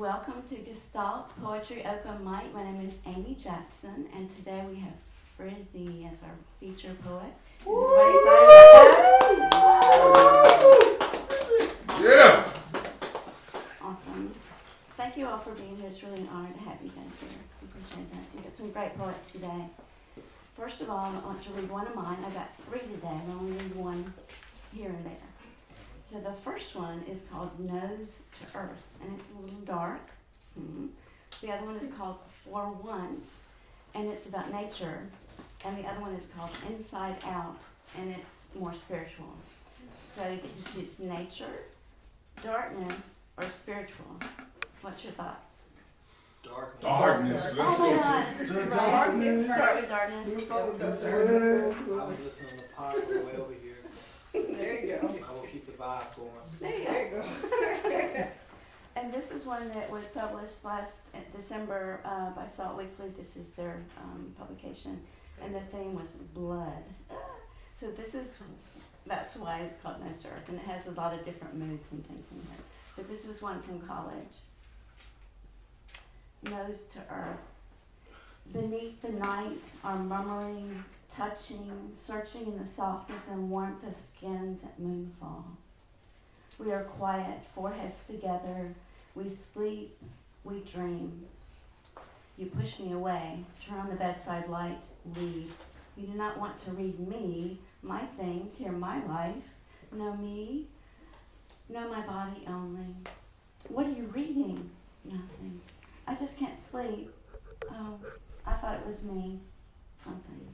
Welcome to Gestalt Poetry Open Mic. My name is Amy Jackson, and today we have Frizzy as our feature poet. Is everybody excited about that? Yeah. Awesome. Thank you all for being here. It's really an honor to have you guys here. I appreciate that. We've got some great poets today. First of all, I want to read one of mine. I've got three today. I'll only read one here and there. So the first one is called Nose to Earth, and it's a little dark. The other one is called For Once, and it's about nature. And the other one is called Inside Out, and it's more spiritual. So you get to choose nature, darkness, or spiritual. What's your thoughts? Darkness. Oh my God. The Darkness. darkness. Start with darkness. I was listening on the pod on the way over here. So There you go. I will keep the vibe going. There you There you go. And this is one that was published last December by Salt Weekly. This is their publication, and the theme was blood. So that's why it's called Nose to Earth, and it has a lot of different moods and things in here. But this is one from college. Nose to Earth. Beneath the night are murmurings, touching, searching in the softness and warmth of skins at moonfall. We are quiet, foreheads together. We sleep, we dream. You push me away, turn on the bedside light, leave. You do not want to read me, my things, hear my life. Know me, know my body only. What are you reading? Nothing. I just can't sleep. Oh, I thought it was me. Something.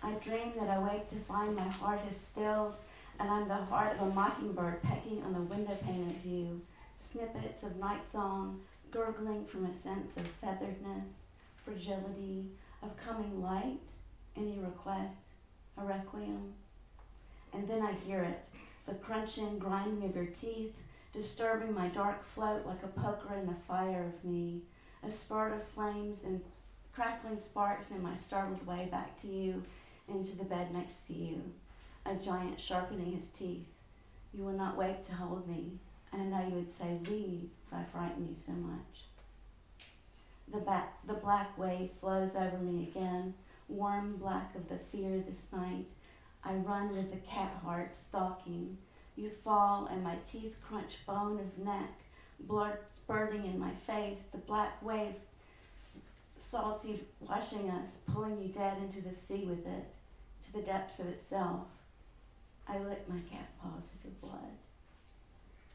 I dream that I wake to find my heart is stilled, and I'm the heart of a mockingbird pecking on the window pane of you. Snippets of night song, gurgling from a sense of featheredness, fragility, of coming light. Any request? A requiem? And then I hear it, the crunching, grinding of your teeth, disturbing my dark float like a poker in the fire of me. A spurt of flames and crackling sparks in my startled way back to you, into the bed next to you. A giant sharpening his teeth. You will not wake to hold me, and I know you would say leave if I frighten you so much. The black wave flows over me again, warm black of the fear this night. I run with a cat heart stalking. You fall and my teeth crunch bone of neck, blood spurting in my face, the black wave salty washing us, pulling you dead into the sea with it, to the depths of itself. I lick my cat paws of your blood,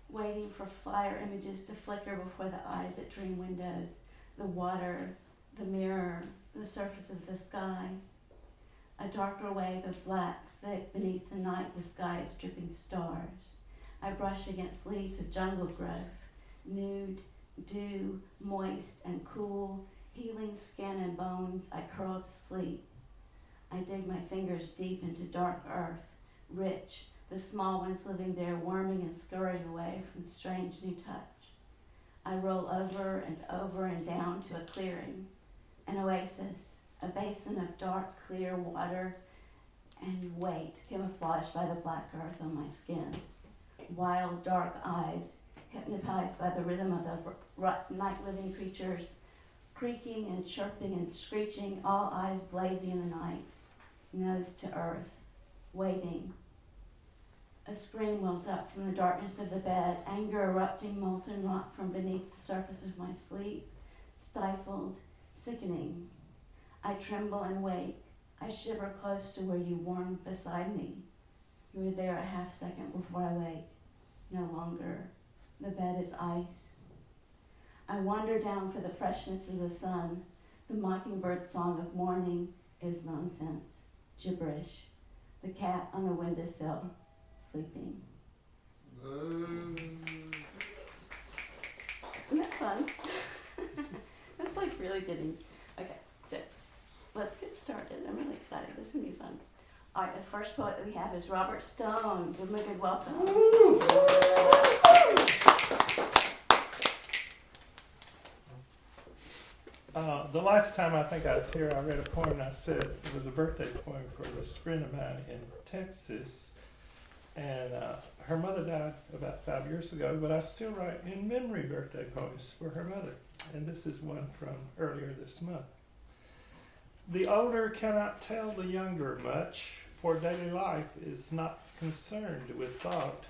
waiting for fire images to flicker before the eyes at dream windows, the water, the mirror, the surface of the sky. A darker wave of black, thick beneath the night, the sky is dripping stars. I brush against leaves of jungle growth, nude, dew, moist and cool, healing skin and bones. I curl to sleep. I dig my fingers deep into dark earth, rich, the small ones living there, worming and scurrying away from strange new touch. I roll over and down to a clearing, an oasis, a basin of dark, clear water, and wait, camouflaged by the black earth on my skin. Wild, dark eyes, hypnotized by the rhythm of the night-living creatures, creaking and chirping and screeching, all eyes blazing in the night. Nose to earth, waiting. A scream wells up from the darkness of the bed, anger erupting molten rock from beneath the surface of my sleep, stifled, sickening. I tremble and wake. I shiver close to where you warmed beside me. You were there a half second before I wake. No longer. The bed is ice. I wander down for the freshness of the sun. The mockingbird song of morning is nonsense, gibberish. The cat on the windowsill, sleeping. Isn't that fun? That's like really getting... Okay, so let's get started. I'm really excited. This is going to be fun. All right, the first poet that we have is Robert Stone. Give him a good welcome. The last time I think I was here, I read a poem and I said it was a birthday poem for this friend of mine in Texas. And Her mother died about 5 years ago, but I still write in memory birthday poems for her mother. And this is one from earlier this month. The older cannot tell the younger much, for daily life is not concerned with thought.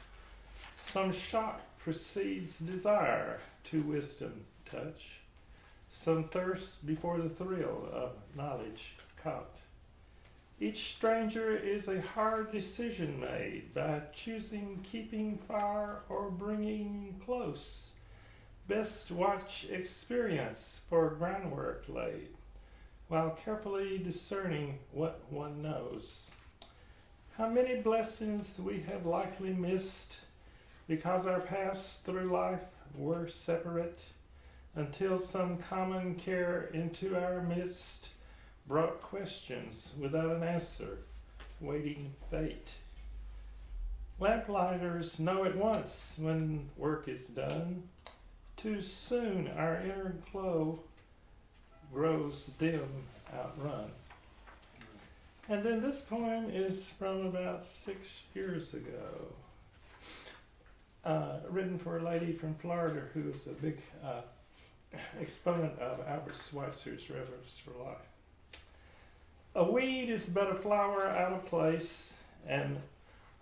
Some shock precedes desire to wisdom touch. Some thirst before the thrill of knowledge caught. Each stranger is a hard decision made by choosing keeping far or bringing close. Best watch experience for groundwork laid, while carefully discerning what one knows. How many blessings we have likely missed because our paths through life were separate, until some common care into our midst brought questions without an answer, waiting fate. Lamplighters know at once when work is done. Too soon our inner glow grows dim, outrun. And then this poem is from about 6 years ago, written for a lady from Florida who is a big exponent of Albert Schweitzer's Reverence for Life. A weed is but a flower out of place, and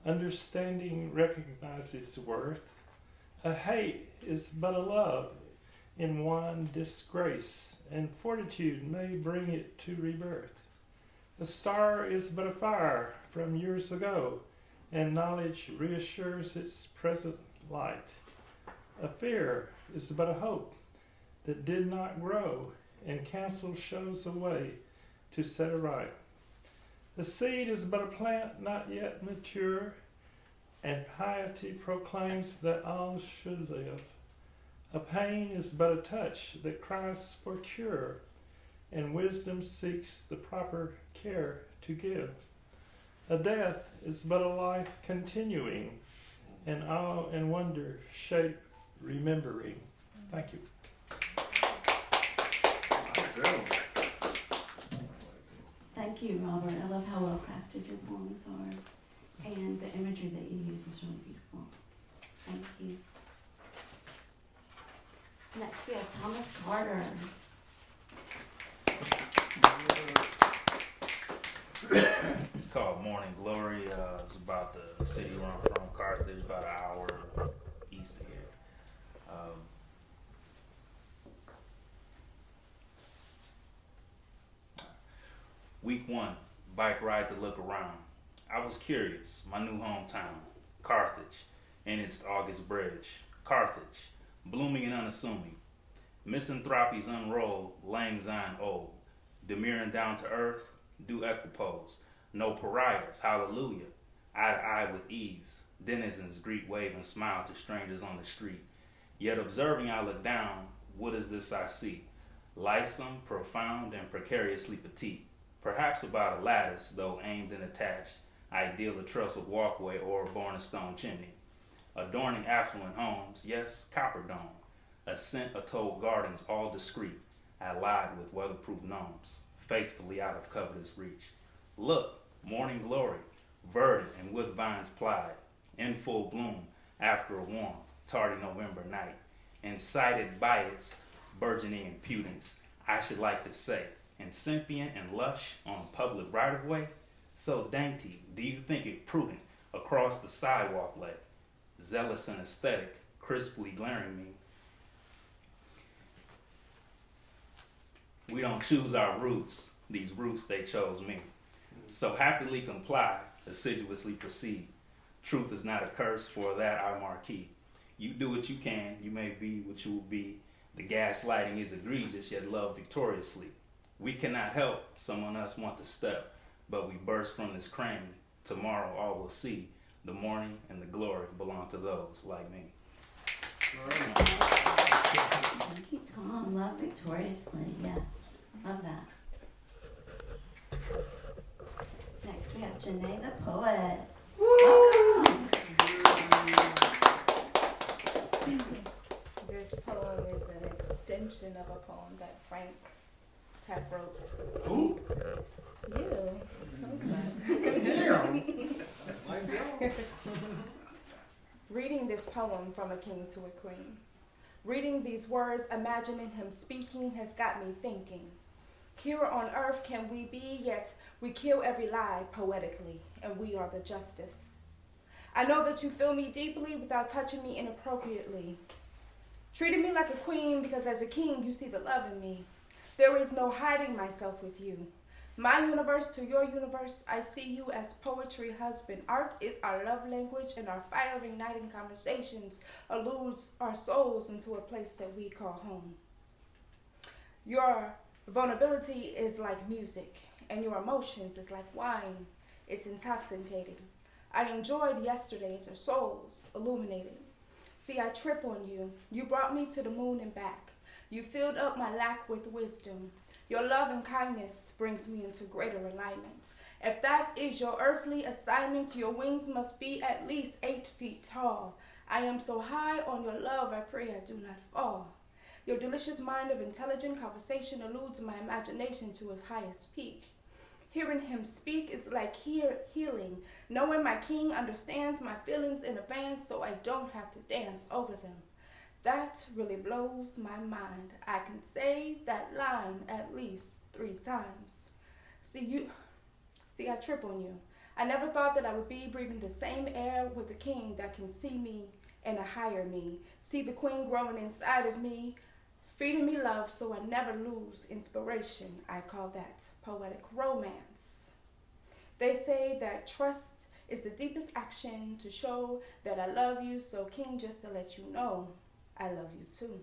understanding recognizes worth. A hate is but a love in one disgrace, and fortitude may bring it to rebirth. A star is but a fire from years ago, and knowledge reassures its present light. A fear is but a hope that did not grow, and counsel shows a way to set aright. The seed is but a plant not yet mature, and piety proclaims that all should live. A pain is but a touch that cries for cure, and wisdom seeks the proper care to give. A death is but a life continuing, and awe and wonder shape remembering. Thank you. Thank you, Robert. I love how well crafted your poems are, and the imagery that you use is really beautiful. Thank you. Next we have Thomas Carter. It's called Morning Glory. It's about the city where I'm from, Carthage, about an hour east of here. Week 1, bike ride to look around. I was curious, my new hometown, Carthage, and its August bridge. Carthage, blooming and unassuming. Misanthropy's unrolled, lang syne old. Demure and down to earth, do equipose. No pariahs, hallelujah. Eye to eye with ease. Denizens greet, wave, and smile to strangers on the street. Yet observing I look down, what is this I see? Lightsome, profound, and precariously petite. Perhaps about a lattice, though aimed and attached, ideal a trestled walkway or a born stone chimney. Adorning affluent homes, yes, copper dome. A scent atolled gardens, all discreet, allied with weatherproof gnomes, faithfully out of covetous reach. Look, morning glory, verdant and with vines plied, in full bloom after a warm, tardy November night, incited by its burgeoning impudence, I should like to say, incipient and lush on public right-of-way, so dainty, do you think it prudent across the sidewalk lay, zealous and aesthetic, crisply glaring me? We don't choose our roots, these roots they chose me. So happily comply, assiduously proceed. Truth is not a curse, for that I marquee. You do what you can, you may be what you will be. The gaslighting is egregious, yet love victoriously. We cannot help someone else want to step, but we burst from this cranny. Tomorrow all will see. The morning and the glory belong to those like me. Thank you, Tom. Love victoriously. Yes, love that. Next we have Janay the poet. Welcome. This poem is an extension of a poem that Frank had wrote. Who? You. That was fun. Damn. My girl. this poem from a king to a queen. Reading these words, imagining him speaking, has got me thinking. Here on earth can we be, yet we kill every lie poetically, and we are the justice. I know that you feel me deeply without touching me inappropriately. Treating me like a queen because as a king you see the love in me. There is no hiding myself with you. My universe to your universe, I see you as poetry husband. Art is our love language, and our fire-igniting conversations alludes our souls into a place that we call home. Your vulnerability is like music, and your emotions is like wine. It's intoxicating. I enjoyed yesterday's, our souls illuminated. See, I trip on you. You brought me to the moon and back. You filled up my lack with wisdom. Your love and kindness brings me into greater alignment. If that is your earthly assignment, your wings must be at least 8 feet tall. I am so high on your love, I pray I do not fall. Your delicious mind of intelligent conversation eludes my imagination to its highest peak. Hearing him speak is like healing, knowing my king understands my feelings in advance so I don't have to dance over them. That really blows my mind. I can say that line at least 3 times. See, I trip on you. I never thought that I would be breathing the same air with a king that can see me and a higher me. See the queen growing inside of me, feeding me love so I never lose inspiration. I call that poetic romance. They say that trust is the deepest action to show that I love you, so king, just to let you know, I love you too.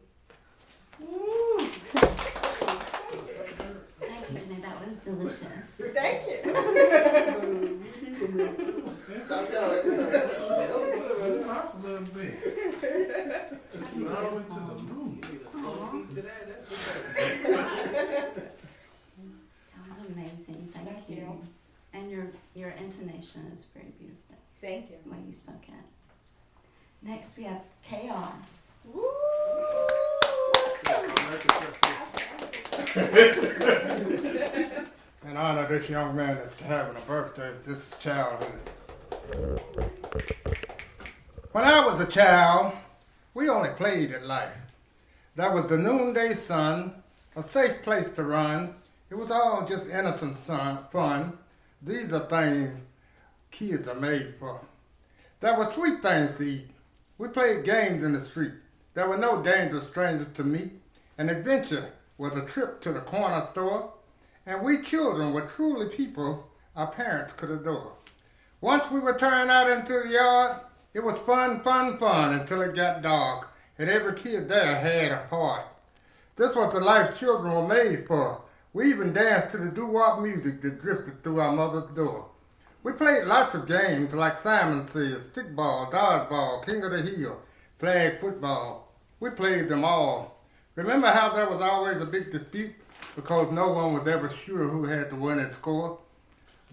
Woo. Thank you, Janay. That was delicious. Thank you. That was amazing. Thank you. And your intonation is very beautiful. Thank you. The way you spoke it. Next we have K.H.A.O.S. Woo! In honor of this young man that's having a birthday, this is childhood. When I was a child, we only played at life. That was the noonday sun, a safe place to run. It was all just innocent fun. These are things kids are made for. There were sweet things to eat. We played games in the street. There were no dangerous strangers to meet. An adventure was a trip to the corner store. And we children were truly people our parents could adore. Once we were turned out into the yard, it was fun until it got dark, and every kid there had a part. This was the life children were made for. We even danced to the doo-wop music that drifted through our mother's door. We played lots of games like Simon says, stickball, dodgeball, king of the hill, flag football. We played them all. Remember how there was always a big dispute because no one was ever sure who had the winning score?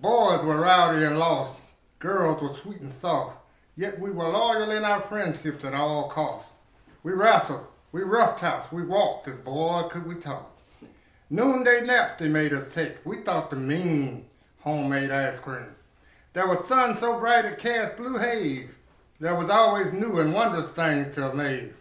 Boys were rowdy and lost. Girls were sweet and soft. Yet we were loyal in our friendships at all costs. We wrestled, we roughhoused, we walked, and boy could we talk. Noonday naps they made us take. We thought the mean homemade ice cream. There was sun so bright it cast blue haze. There was always new and wondrous things to amaze.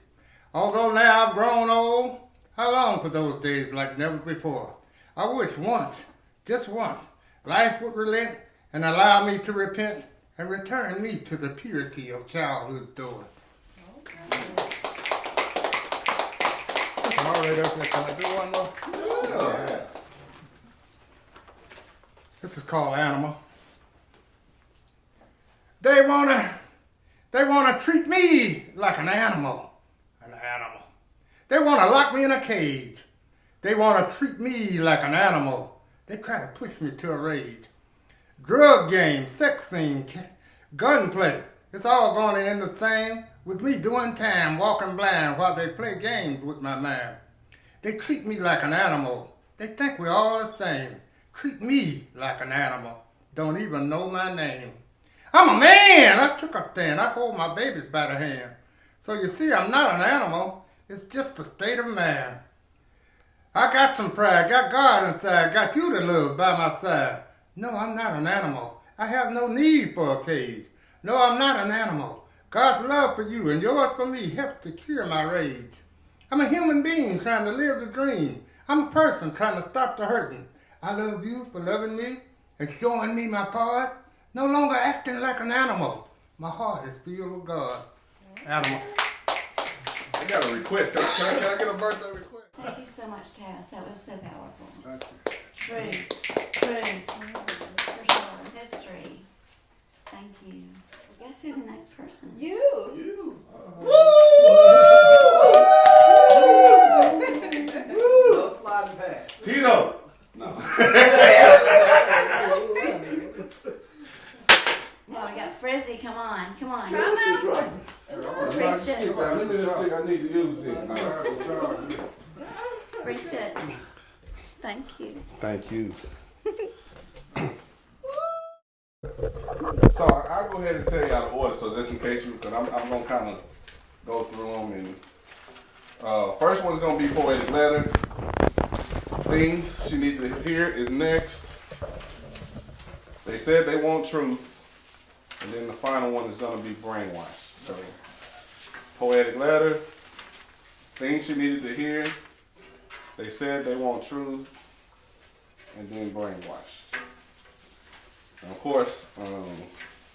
Although now I've grown old, I long for those days like never before. I wish once, just once, life would relent and allow me to repent and return me to the purity of childhood's door. All right, okay, can I do one more? Yeah. This is called Animal. They wanna treat me like an animal. They wanna lock me in a cage. They wanna treat me like an animal. They try to push me to a rage. Drug game, sex scene, gunplay. It's all gonna end the same with me doing time, walking blind while they play games with my mind. They treat me like an animal. They think we're all the same. Treat me like an animal. Don't even know my name. I'm a man. I took a stand. I hold my babies by the hand. So you see, I'm not an animal. It's just a state of mind. I got some pride, got God inside, got you to love by my side. No, I'm not an animal. I have no need for a cage. No, I'm not an animal. God's love for you and yours for me helps to cure my rage. I'm a human being trying to live the dream. I'm a person trying to stop the hurting. I love you for loving me and showing me my part. No longer acting like an animal. My heart is filled with God. Animal. I got a request. Can I get a birthday request? Thank you so much, Cass. That was so powerful. Thank you. Truth. For sure. History. Thank you. Guess who the next person is? You. No sliding pass. Tito. No. No, we got Frizzy. Come on. Come on. Let me just stick. I need to use this. Reach it. Thank you. Thank you. So I'll go ahead and tell you out of order, so just in case you, because I'm going to kind of go through them. And first one's going to be poetic letter. Things she needs to hear is next. They said they want truth. And then the final one is going to be brainwashed. So poetic letter. Things she needed to hear. They said they want truth. And then brainwashed. And of course, I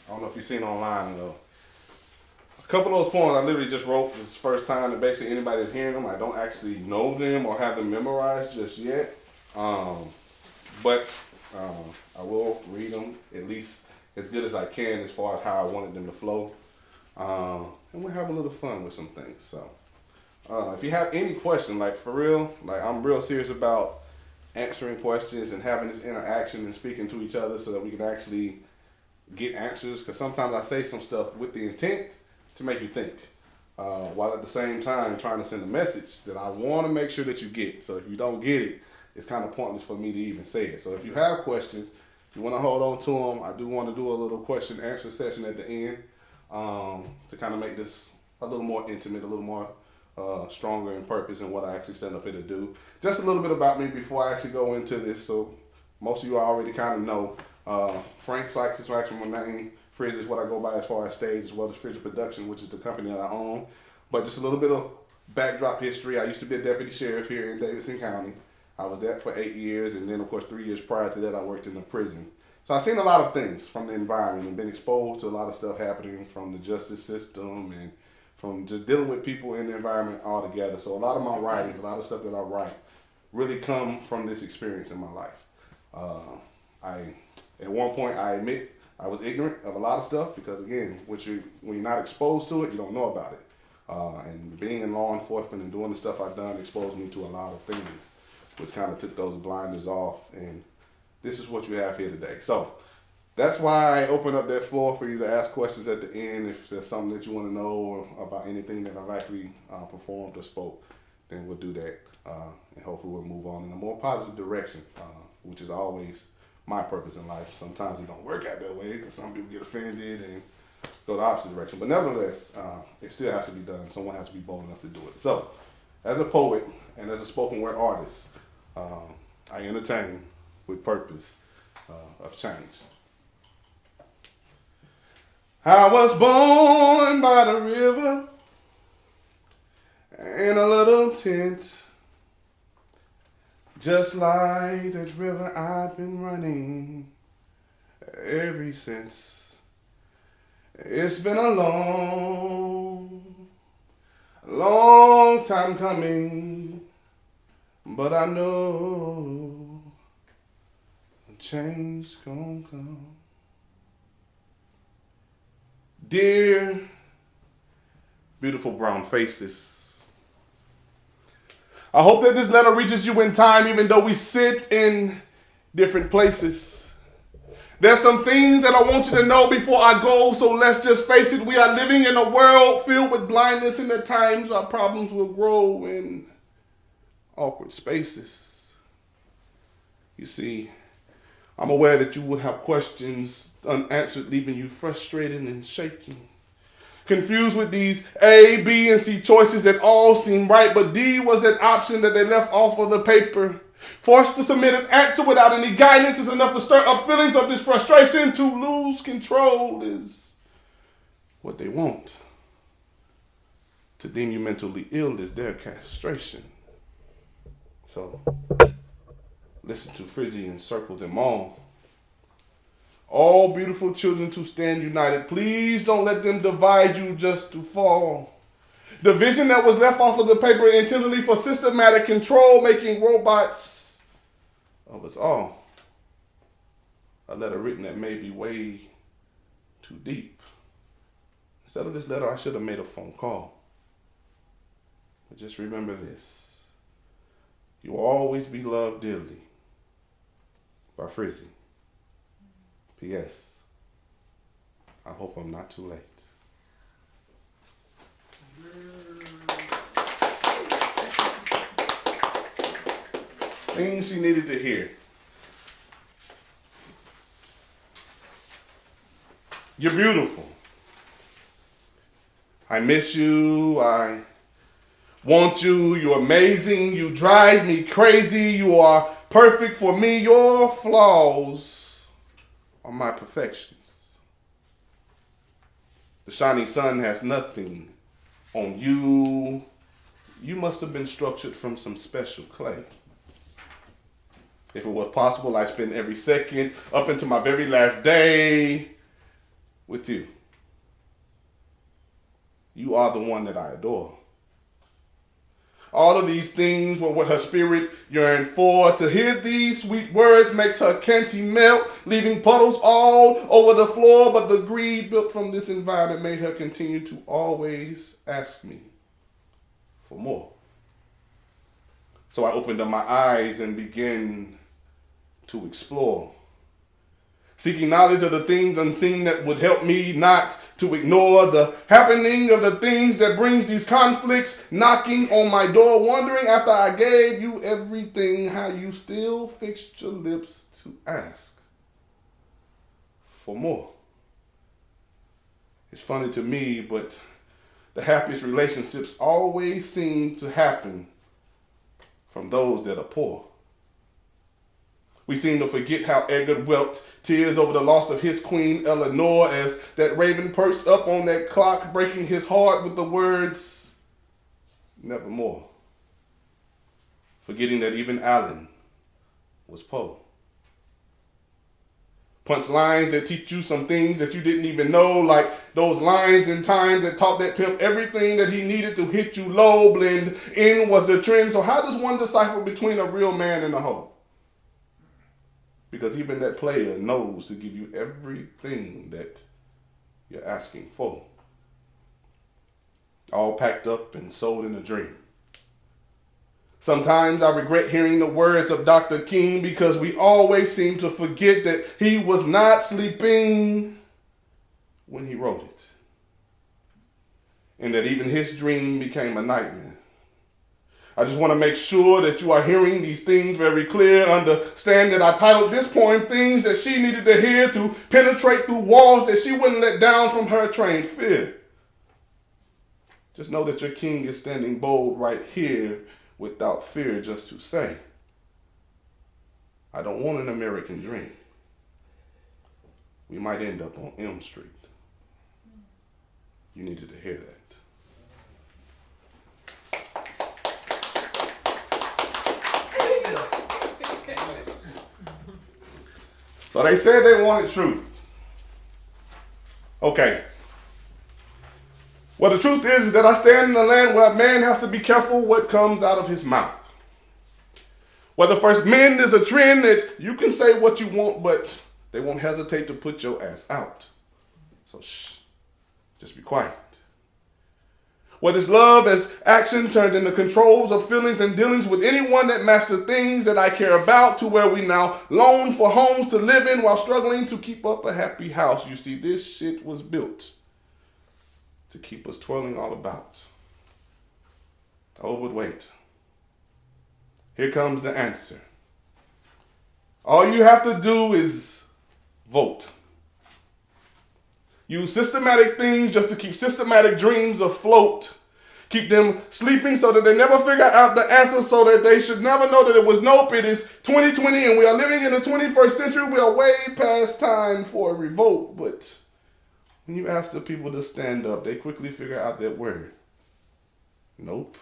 don't know if you've seen online, a couple of those poems I literally just wrote this first time that basically anybody that's hearing them, I don't actually know them or have them memorized just yet. But I will read them at least as good as I can as far as how I wanted them to flow. And we'll have a little fun with some things. So if you have any question, like for real, like I'm real serious about answering questions and having this interaction and speaking to each other so that we can actually get answers. Because sometimes I say some stuff with the intent to make you think, while at the same time trying to send a message that I want to make sure that you get. So if you don't get it, it's kind of pointless for me to even say it. So if you have questions, you want to hold on to them. I do want to do a little question answer session at the end to kind of make this a little more intimate, a little more stronger in purpose and what I actually set up here to do. Just a little bit about me before I actually go into this. So most of you already kind of know. Frank Sykes is actually my name. Frizzy is what I go by as far as stage, as well as Frizzy Production, which is the company that I own. But just a little bit of backdrop history. I used to be a deputy sheriff here in Davidson County. I was there for 8 years, and then of course 3 years prior to that I worked in the prison. So I've seen a lot of things from the environment and been exposed to a lot of stuff happening from the justice system and from just dealing with people in the environment altogether. So a lot of my writings, a lot of stuff that I write really come from this experience in my life. At one point, I admit I was ignorant of a lot of stuff because, again, when you're not exposed to it, you don't know about it. And being in law enforcement and doing the stuff I've done exposed me to a lot of things, which kind of took those blinders off. And this is what you have here today. So that's why I open up that floor for you to ask questions at the end. If there's something that you want to know or about anything that I've actually performed or spoke, then we'll do that. And hopefully we'll move on in a more positive direction, which is always my purpose in life. Sometimes it don't work out that way because some people get offended and go the opposite direction. But nevertheless, it still has to be done. Someone has to be bold enough to do it. So as a poet and as a spoken word artist, I entertain with purpose of change. I was born by the river in a little tent. Just like that river I've been running ever since. It's been a long time coming, but I know change gonna come. Dear beautiful brown faces, I hope that this letter reaches you in time, even though we sit in different places. There's some things that I want you to know before I go, so let's just face it. We are living in a world filled with blindness, and at times our problems will grow in awkward spaces. You see, I'm aware that you would have questions unanswered, leaving you frustrated and shaking. Confused with these A, B, and C choices that all seem right, but D was that option that they left off of the paper. Forced to submit an answer without any guidance is enough to stir up feelings of this frustration. To lose control is what they want. To deem you mentally ill is their castration. So, listen to Frizzy and circle them all. All beautiful children to stand united. Please don't let them divide you just to fall. The vision that was left off of the paper intentionally for systematic control, making robots of us all. A letter written that may be way too deep. Instead of this letter, I should have made a phone call. But just remember this. You will always be loved dearly. By Frizzy. P.S. I hope I'm not too late. Things she needed to hear. You're beautiful. I miss you. I want you. You're amazing. You drive me crazy. You are perfect for me. Your flaws are my perfections. The shining sun has nothing on you. You must have been structured from some special clay. If it was possible, I'd spend every second up into my very last day with you. You are the one that I adore. All of these things were what her spirit yearned for. To hear these sweet words makes her canty melt, leaving puddles all over the floor. But the greed built from this environment made her continue to always ask me for more. So I opened up my eyes and began to explore, seeking knowledge of the things unseen that would help me not to ignore the happening of the things that brings these conflicts knocking on my door, wondering after I gave you everything how you still fixed your lips to ask for more. It's funny to me, but the happiest relationships always seem to happen from those that are poor. We seem to forget how Edgar wept tears over the loss of his queen Eleanor as that raven perched up on that clock, breaking his heart with the words, nevermore. Forgetting that even Allen was Poe. Punch lines that teach you some things that you didn't even know, like those lines in time that taught that pimp everything that he needed to hit you low. Blend in was the trend. So how does one decipher between a real man and a hoe? Because even that player knows to give you everything that you're asking for. All packed up and sold in a dream. Sometimes I regret hearing the words of Dr. King because we always seem to forget that he was not sleeping when he wrote it. And that even his dream became a nightmare. I just want to make sure that you are hearing these things very clear. Understand that I titled this poem Things That She Needed to Hear to penetrate through walls that she wouldn't let down from her trained fear. Just know that your king is standing bold right here without fear, just to say, I don't want an American dream. We might end up on Elm Street. You needed to hear that. So they said they wanted truth. Okay. Well, the truth is that I stand in a land where a man has to be careful what comes out of his mouth. Where the first men is a trend that you can say what you want, but they won't hesitate to put your ass out. So shh, just be quiet. Where this love as action turned into controls of feelings and dealings with anyone that matched the things that I care about, to where we now loan for homes to live in while struggling to keep up a happy house. You see, this shit was built to keep us twirling all about. Oh, but wait. Here comes the answer. All you have to do is vote. Use systematic things just to keep systematic dreams afloat. Keep them sleeping so that they never figure out the answer, so that they should never know that it was nope. It is 2020 and we are living in the 21st century. We are way past time for a revolt. But when you ask the people to stand up, they quickly figure out that word. Nope.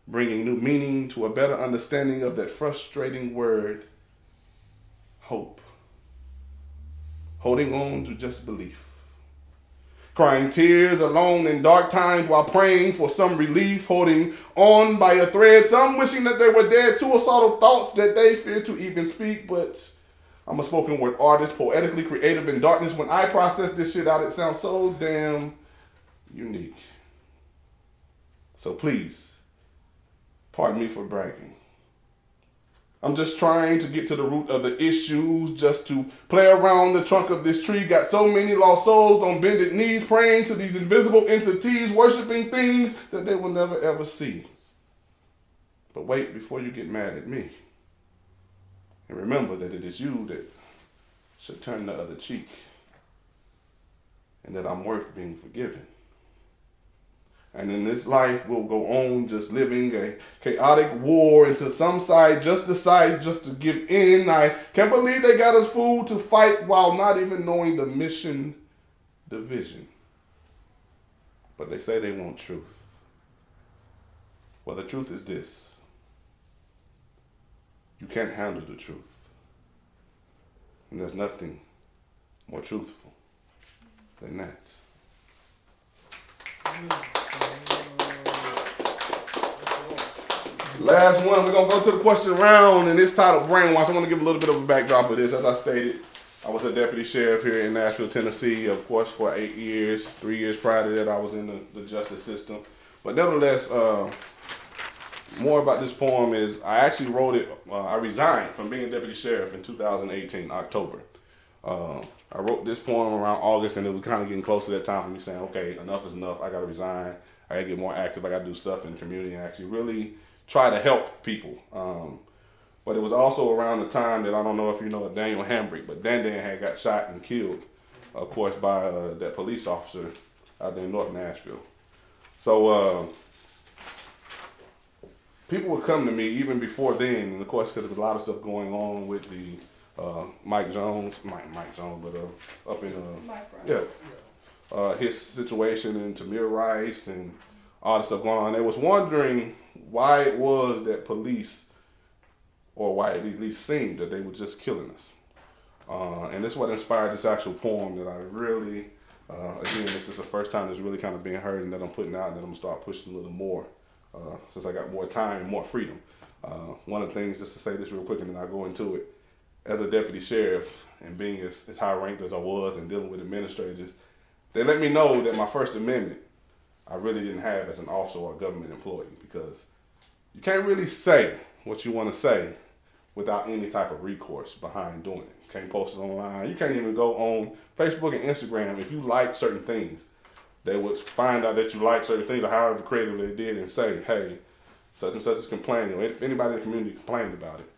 Bringing new meaning to a better understanding of that frustrating word, hope. Holding on to just belief. Crying tears alone in dark times while praying for some relief, holding on by a thread, some wishing that they were dead, suicidal thoughts that they fear to even speak, but I'm a spoken word artist, poetically creative in darkness. When I process this shit out, it sounds so damn unique. So please, pardon me for bragging. I'm just trying to get to the root of the issues, just to play around the trunk of this tree. Got so many lost souls on bended knees, praying to these invisible entities, worshiping things that they will never ever see. But wait before you get mad at me. And remember that it is you that should turn the other cheek. And that I'm worth being forgiven. And in this life, we'll go on just living a chaotic war until some side just decide just to give in. I can't believe they got us fooled to fight while not even knowing the mission, the vision. But they say they want truth. Well, the truth is this. You can't handle the truth. And there's nothing more truthful than that. Last one, we're going to go to the question round, and it's titled Brainwash. I want to give a little bit of a backdrop of this. As I stated, I was a deputy sheriff here in Nashville, Tennessee, of course, for 8 years. 3 years prior to that, I was in the justice system. But nevertheless, more about this poem is I actually wrote it, I resigned from being deputy sheriff in 2018, October. I wrote this poem around August, and it was kind of getting close to that time for me saying, okay, enough is enough. I got to resign. I got to get more active. I got to do stuff in the community and actually really try to help people. But it was also around the time that I don't know if you know Daniel Hambrick, but Dan had got shot and killed, of course, by that police officer out there in North Nashville. So people would come to me even before then, and of course, because there was a lot of stuff going on with the Mike Jones, but up in his situation and Tamir Rice and all the stuff going on. They was wondering why it was that police, or why it at least seemed that they were just killing us. And this is what inspired this actual poem that I really, again, this is the first time it's really kind of being heard and that I'm putting out, and that I'm going to start pushing a little more since I got more time and more freedom. One of the things, just to say this real quick and then I'll go into it, as a deputy sheriff and being as high ranked as I was and dealing with administrators, they let me know that my First Amendment I really didn't have as an officer or a government employee, because you can't really say what you want to say without any type of recourse behind doing it. You can't post it online. You can't even go on Facebook and Instagram. If you like certain things, they would find out that you like certain things, or however creative they did, and say, hey, such and such is complaining. Or if anybody in the community complained about it,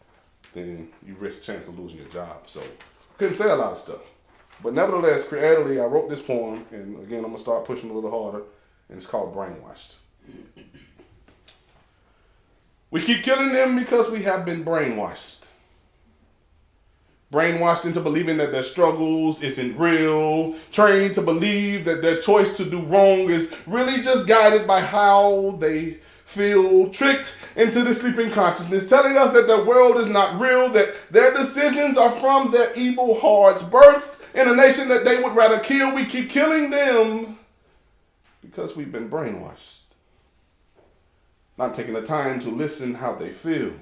then you risk the chance of losing your job. So couldn't say a lot of stuff. But nevertheless, creatively, I wrote this poem, and again, I'm going to start pushing a little harder, and it's called Brainwashed. We keep killing them because we have been brainwashed. Brainwashed into believing that their struggles isn't real. Trained to believe that their choice to do wrong is really just guided by how they feel. Tricked into the sleeping consciousness, telling us that their world is not real, that their decisions are from their evil hearts, birthed in a nation that they would rather kill. We keep killing them because we've been brainwashed. Not taking the time to listen how they feel.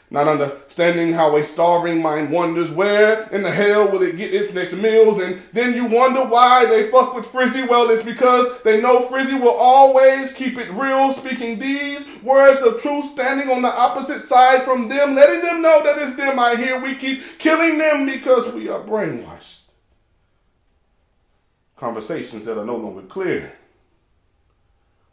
Not understanding how a starving mind wonders where in the hell will it get its next meals. And then you wonder why they fuck with Frizzy. Well, it's because they know Frizzy will always keep it real. Speaking these words of truth, standing on the opposite side from them, letting them know that it's them I hear. We keep killing them because we are brainwashed. Conversations that are no longer clear.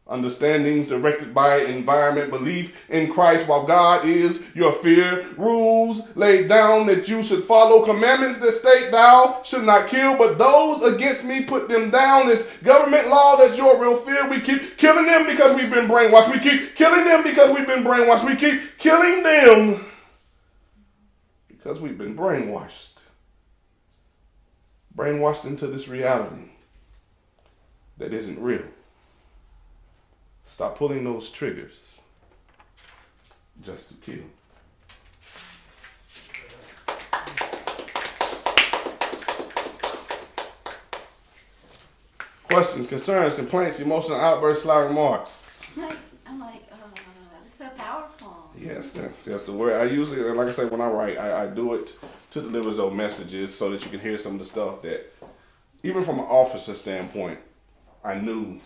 Understandings directed by environment, belief in Christ while God is your fear. Rules laid down that you should follow. Commandments that state thou should not kill, but those against me put them down. It's government law that's your real fear. We keep killing them because we've been brainwashed. We keep killing them because we've been brainwashed. We keep killing them because we've been brainwashed. Brainwashed into this reality that isn't real. Stop pulling those triggers just to kill. Questions, concerns, complaints, emotional outbursts, sly remarks. I'm like, it's so powerful. Yes, that's the word. I usually, like I say, when I write, I do it to deliver those messages so that you can hear some of the stuff that, even from an officer standpoint, I knew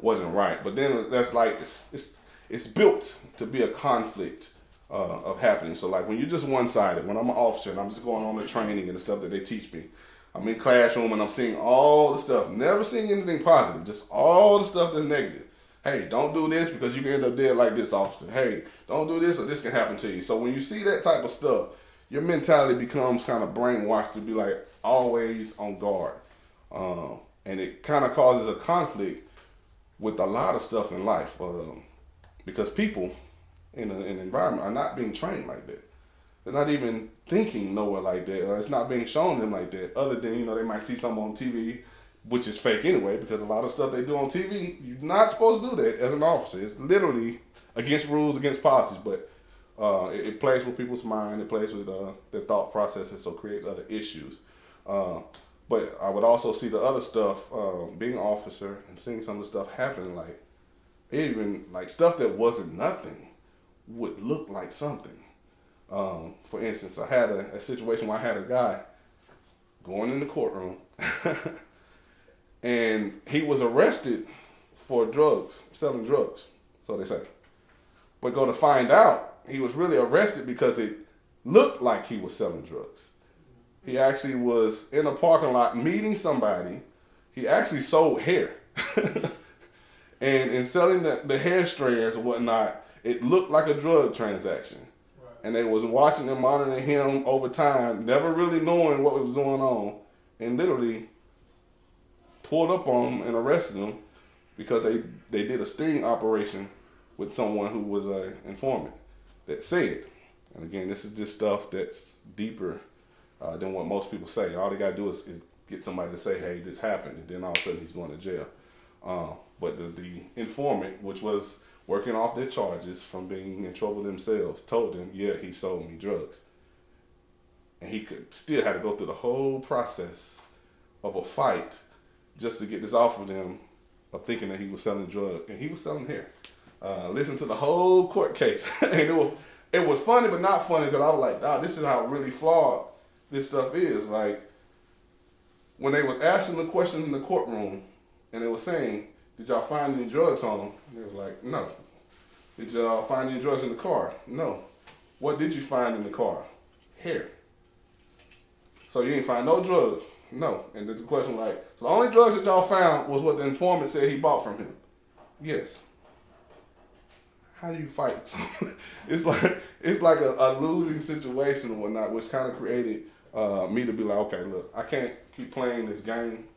wasn't right. But then that's like, it's built to be a conflict of happening. So like when you're just one-sided, when I'm an officer and I'm just going on the training and the stuff that they teach me, I'm in classroom and I'm seeing all the stuff, never seeing anything positive, just all the stuff that's negative. Hey, don't do this because you can end up dead like this, officer. Hey, don't do this or this can happen to you. So when you see that type of stuff, your mentality becomes kind of brainwashed to be like always on guard. And it kind of causes a conflict with a lot of stuff in life because people in an environment are not being trained like that. They're not even thinking nowhere like that, or it's not being shown them like that, other than, they might see something on TV, which is fake anyway, because a lot of stuff they do on TV, you're not supposed to do that as an officer. It's literally against rules, against policies, but it plays with people's mind, it plays with their thought processes, so it creates other issues. But I would also see the other stuff, being an officer and seeing some of the stuff happening, like even like stuff that wasn't nothing would look like something. For instance, I had a situation where I had a guy going in the courtroom and he was arrested for drugs, selling drugs, so they say. But go to find out, he was really arrested because it looked like he was selling drugs. He actually was in a parking lot meeting somebody. He actually sold hair. And in selling the hair strands and whatnot, it looked like a drug transaction. Right. And they was watching and monitoring him over time, never really knowing what was going on, and literally pulled up on him and arrested him because they did a sting operation with someone who was an informant that said, and again, this is just stuff that's deeper than what most people say. All they got to do is get somebody to say, hey, this happened, and then all of a sudden he's going to jail. But the informant, which was working off their charges from being in trouble themselves, told them, yeah, he sold me drugs. And he still had to go through the whole process of a fight just to get this off of them of thinking that he was selling drugs. And he was selling hair. Listen to the whole court case. And it was funny, but not funny, because I was like, "Dog, this is how really flawed this stuff is." Like, when they were asking the questions in the courtroom, and they were saying, "Did y'all find any drugs on him?" And they was like, "No." "Did y'all find any drugs in the car?" "No." "What did you find in the car?" "Hair." "So you didn't find no drugs?" "No." And the question like, "So the only drugs that y'all found was what the informant said he bought from him?" "Yes." How do you fight? It's like a losing situation or whatnot, which kind of created me to be like, okay, look, I can't keep playing this game.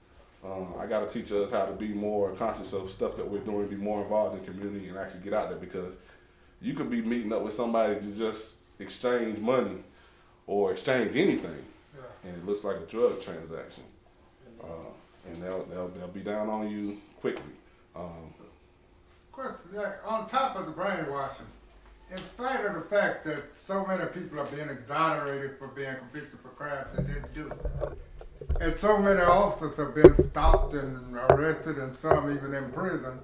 I got to teach us how to be more conscious of stuff that we're doing, be more involved in the community, and actually get out there, because you could be meeting up with somebody to just exchange money or exchange anything, and it looks like a drug transaction, and they'll be down on you quickly. Of course, on top of the brainwashing, in spite of the fact that so many people are being exonerated for being convicted for crimes they didn't do, and so many officers have been stopped and arrested, and some even in prison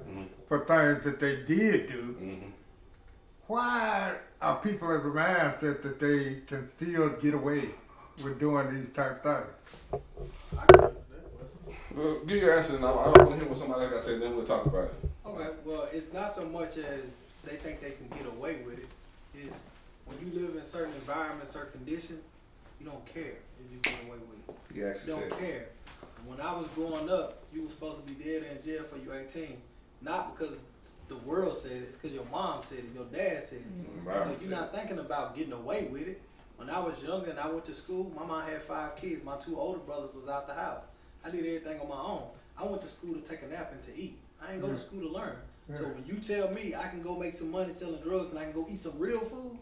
for things that they did do, why are people of the mindset that they can still get away with doing these type things? Well, give your answer, and I want to hear what somebody like I said, then we'll talk about it. Okay, well, it's not so much as they think they can get away with it. It's when you live in certain environments, certain conditions, you don't care if you get away with it. You actually don't care. When I was growing up, you were supposed to be dead in jail for you 18. Not because the world said it, it's because your mom said it, your dad said it. So you're not thinking about getting away with it. When I was younger and I went to school, my mom had 5 kids. My 2 older brothers was out the house. I did everything on my own. I went to school to take a nap and to eat. I ain't go to school to learn. So when you tell me I can go make some money selling drugs and I can go eat some real food,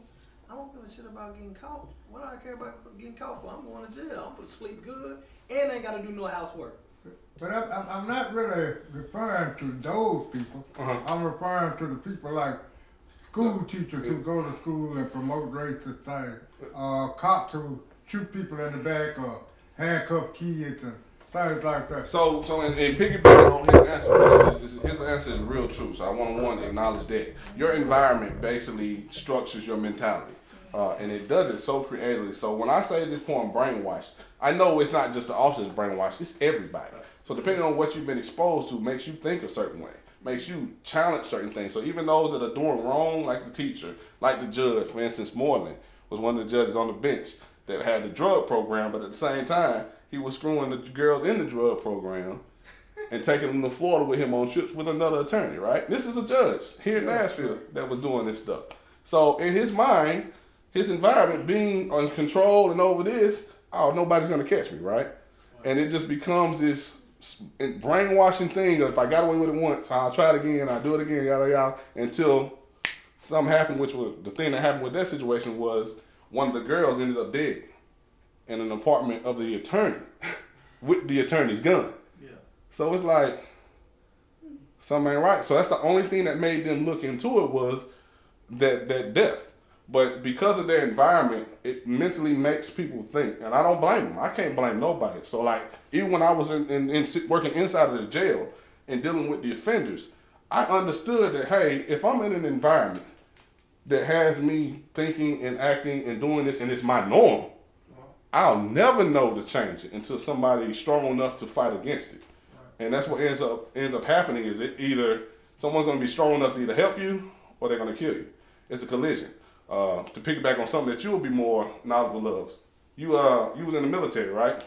I don't give a shit about getting caught. What do I care about getting caught for? I'm going to jail. I'm going to sleep good and I ain't got to do no housework. But I'm not really referring to those people. I'm referring to the people like school teachers who go to school and promote racist things, cops who shoot people in the back or handcuff kids and things like that. So in piggybacking on his answer, his answer is real true. So I want to acknowledge that your environment basically structures your mentality. And it does it so creatively. So when I say this point brainwashed, I know it's not just the officers brainwashed, it's everybody. So depending on what you've been exposed to makes you think a certain way, makes you challenge certain things. So even those that are doing wrong, like the teacher, like the judge, for instance, Moreland was one of the judges on the bench that had the drug program, but at the same time, he was screwing the girls in the drug program and taking them to Florida with him on trips with another attorney, right? This is a judge here in Nashville that was doing this stuff. So in his mind, his environment being on control and over this, oh, nobody's going to catch me, right? And it just becomes this brainwashing thing of if I got away with it once, I'll try it again, I'll do it again, yada, yada, until something happened, which was the thing that happened with that situation was one of the girls ended up dead in an apartment of the attorney with the attorney's gun. Yeah. So it's like, something ain't right. So that's the only thing that made them look into it was that death. But because of their environment, it mentally makes people think. And I don't blame them. I can't blame nobody. So like, even when I was working inside of the jail and dealing with the offenders, I understood that, hey, if I'm in an environment that has me thinking and acting and doing this and it's my norm, I'll never know to change it until somebody's strong enough to fight against it. And that's what ends up happening is it either someone's going to be strong enough to either help you or they're going to kill you. It's a collision. To piggyback on something that you will be more knowledgeable of. You was in the military, right?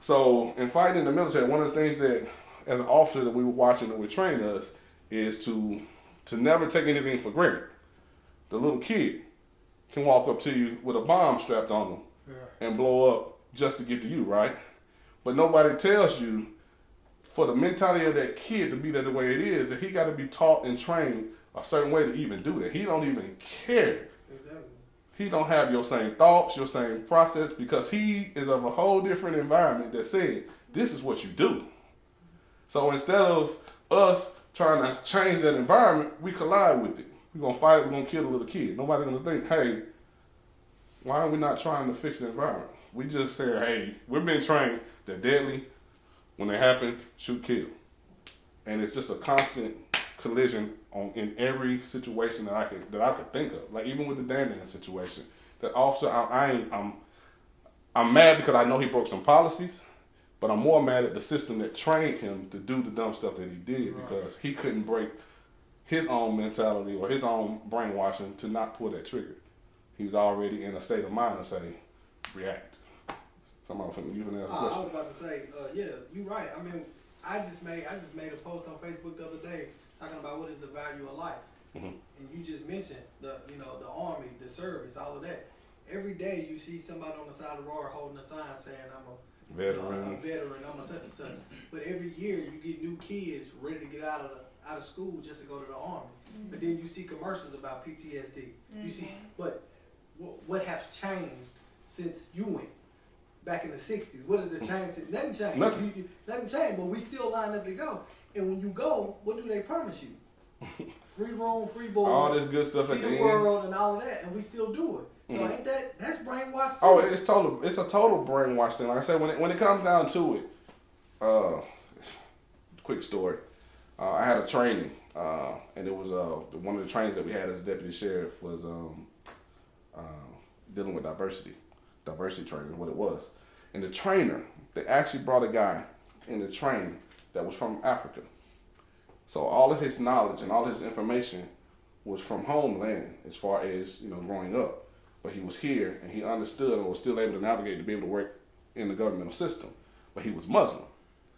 So in fighting in the military, one of the things that as an officer that we were watching that would train us is to never take anything for granted. The little kid can walk up to you with a bomb strapped on them and blow up just to get to you, right? But nobody tells you for the mentality of that kid to be that the way it is, that he got to be taught and trained a certain way to even do that. He don't even care. Exactly. He don't have your same thoughts, your same process, because he is of a whole different environment that said, this is what you do. So instead of us trying to change that environment, we collide with it. We're going to fight it, we're going to kill the little kid. Nobody's going to think, hey, why are we not trying to fix the environment? We just say, hey, we've been trained that deadly, when they happen, shoot, kill. And it's just a constant collision in every situation that I could think of. Like even with the Dan situation, the officer, I'm mad because I know he broke some policies, but I'm more mad at the system that trained him to do the dumb stuff that he did because he couldn't break his own mentality or his own brainwashing to not pull that trigger. He was already in a state of mind to say, react. Somebody from you can ask a question. I was about to say, yeah, you're right. I mean, I just made a post on Facebook the other day talking about what is the value of life. Mm-hmm. And you just mentioned the army, the service, all of that. Every day you see somebody on the side of the road holding a sign saying I'm a veteran, I'm a such and such. But every year you get new kids ready to get out of school just to go to the army. Mm-hmm. But then you see commercials about PTSD. Mm-hmm. You see what has changed since you went back in the 60s. What has it changed since? Nothing changed. Nothing changed, but we still line up to go. And when you go, what do they promise you? Free room, free board, all this good stuff at the world and all of that, and we still do it. So ain't that's brainwashed? Oh, it's a total brainwash thing. Like I said, when it comes down to it, quick story. I had a training, and it was one of the trainings that we had as deputy sheriff was dealing with diversity training, what it was. And the trainer, they actually brought a guy in the training that was from Africa. So all of his knowledge and all his information was from homeland as far as, growing up. But he was here and he understood and was still able to navigate to be able to work in the governmental system. But he was Muslim.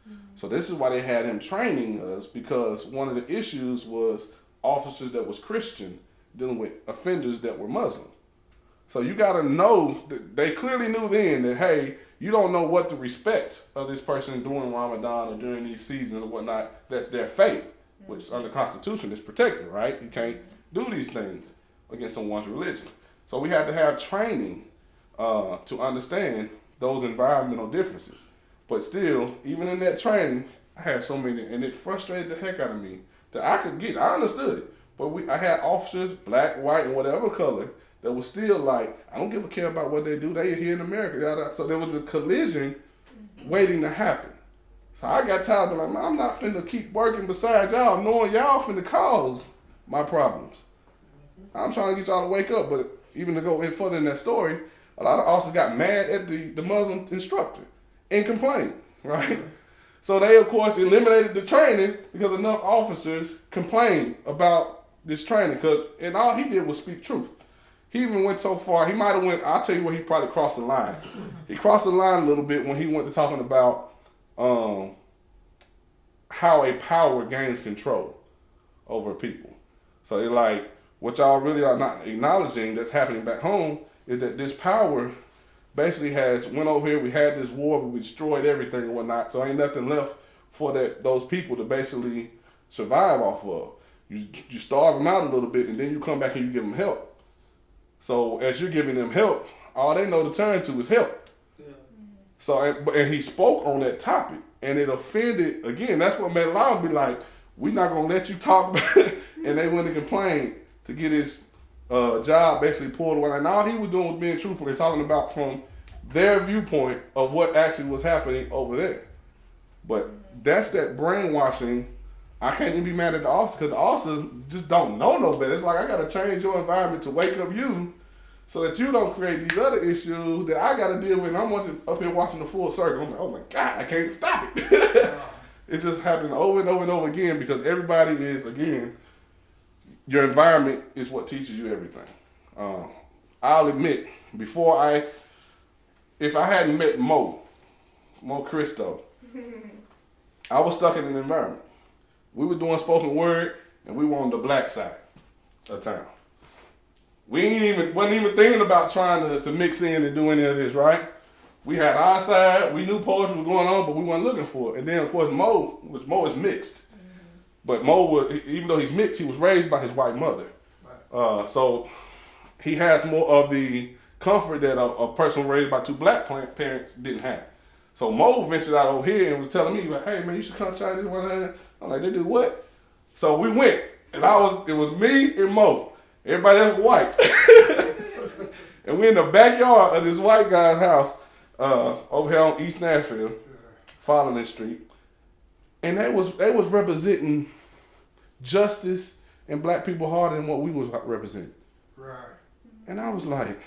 Mm-hmm. So this is why they had him training us, because one of the issues was officers that was Christian dealing with offenders that were Muslim. So you got to know that they clearly knew then that, hey, you don't know what to respect of this person during Ramadan or during these seasons or whatnot. That's their faith, which under the Constitution is protected, right? You can't do these things against someone's religion. So we had to have training to understand those environmental differences. But still, even in that training, I had so many, and it frustrated the heck out of me that I could get. I understood it, but I had officers, black, white, and whatever color, that was still like, I don't give a care about what they do. They here in America. So there was a collision waiting to happen. So I got tired of like, man, I'm not finna keep working beside y'all, knowing y'all finna cause my problems. I'm trying to get y'all to wake up, but even to go in further in that story, a lot of officers got mad at the Muslim instructor and complained, right? So they, of course, eliminated the training because enough officers complained about this training, and all he did was speak truth. He even went so far, he might have went, I'll tell you where he probably crossed the line. He crossed the line a little bit when he went to talking about how a power gains control over people. So it's like, what y'all really are not acknowledging that's happening back home is that this power basically has went over here, we had this war, but we destroyed everything and whatnot, so ain't nothing left for those people to basically survive off of. You starve them out a little bit, and then you come back and you give them help. So as you're giving them help, all they know to turn to is help. Yeah. So, and he spoke on that topic, and it offended, again, that's what made a lot of them be like, we're not going to let you talk about it. And they went and complained to get his job basically pulled away. And all he was doing was being truthful and talking about from their viewpoint of what actually was happening over there. But that's that brainwashing. I can't even be mad at the officer because the officer just don't know no better. It's like, I got to change your environment to wake up you so that you don't create these other issues that I got to deal with. And I'm up here watching the full circle. I'm like, oh my God, I can't stop it. It's just happening over and over and over again because everybody is, again, your environment is what teaches you everything. I'll admit, if I hadn't met Mo Cristo, I was stuck in an environment. We were doing spoken word, and we were on the black side of town. We wasn't even thinking about trying to mix in and do any of this, right? We had our side. We knew poetry was going on, but we weren't looking for it. And then, of course, Mo is mixed. But Mo, even though he's mixed, he was raised by his white mother. Right. So he has more of the comfort that a person raised by two black parents didn't have. So Mo ventured out over here and was telling me, like, hey, man, you should come try this one. I'm like, they do what? So we went, and it was me and Mo. Everybody else was white. And we in the backyard of this white guy's house over here on East Nashville, Fallon Street. And they was representing justice and black people harder than what we was representing. Right. And I was like,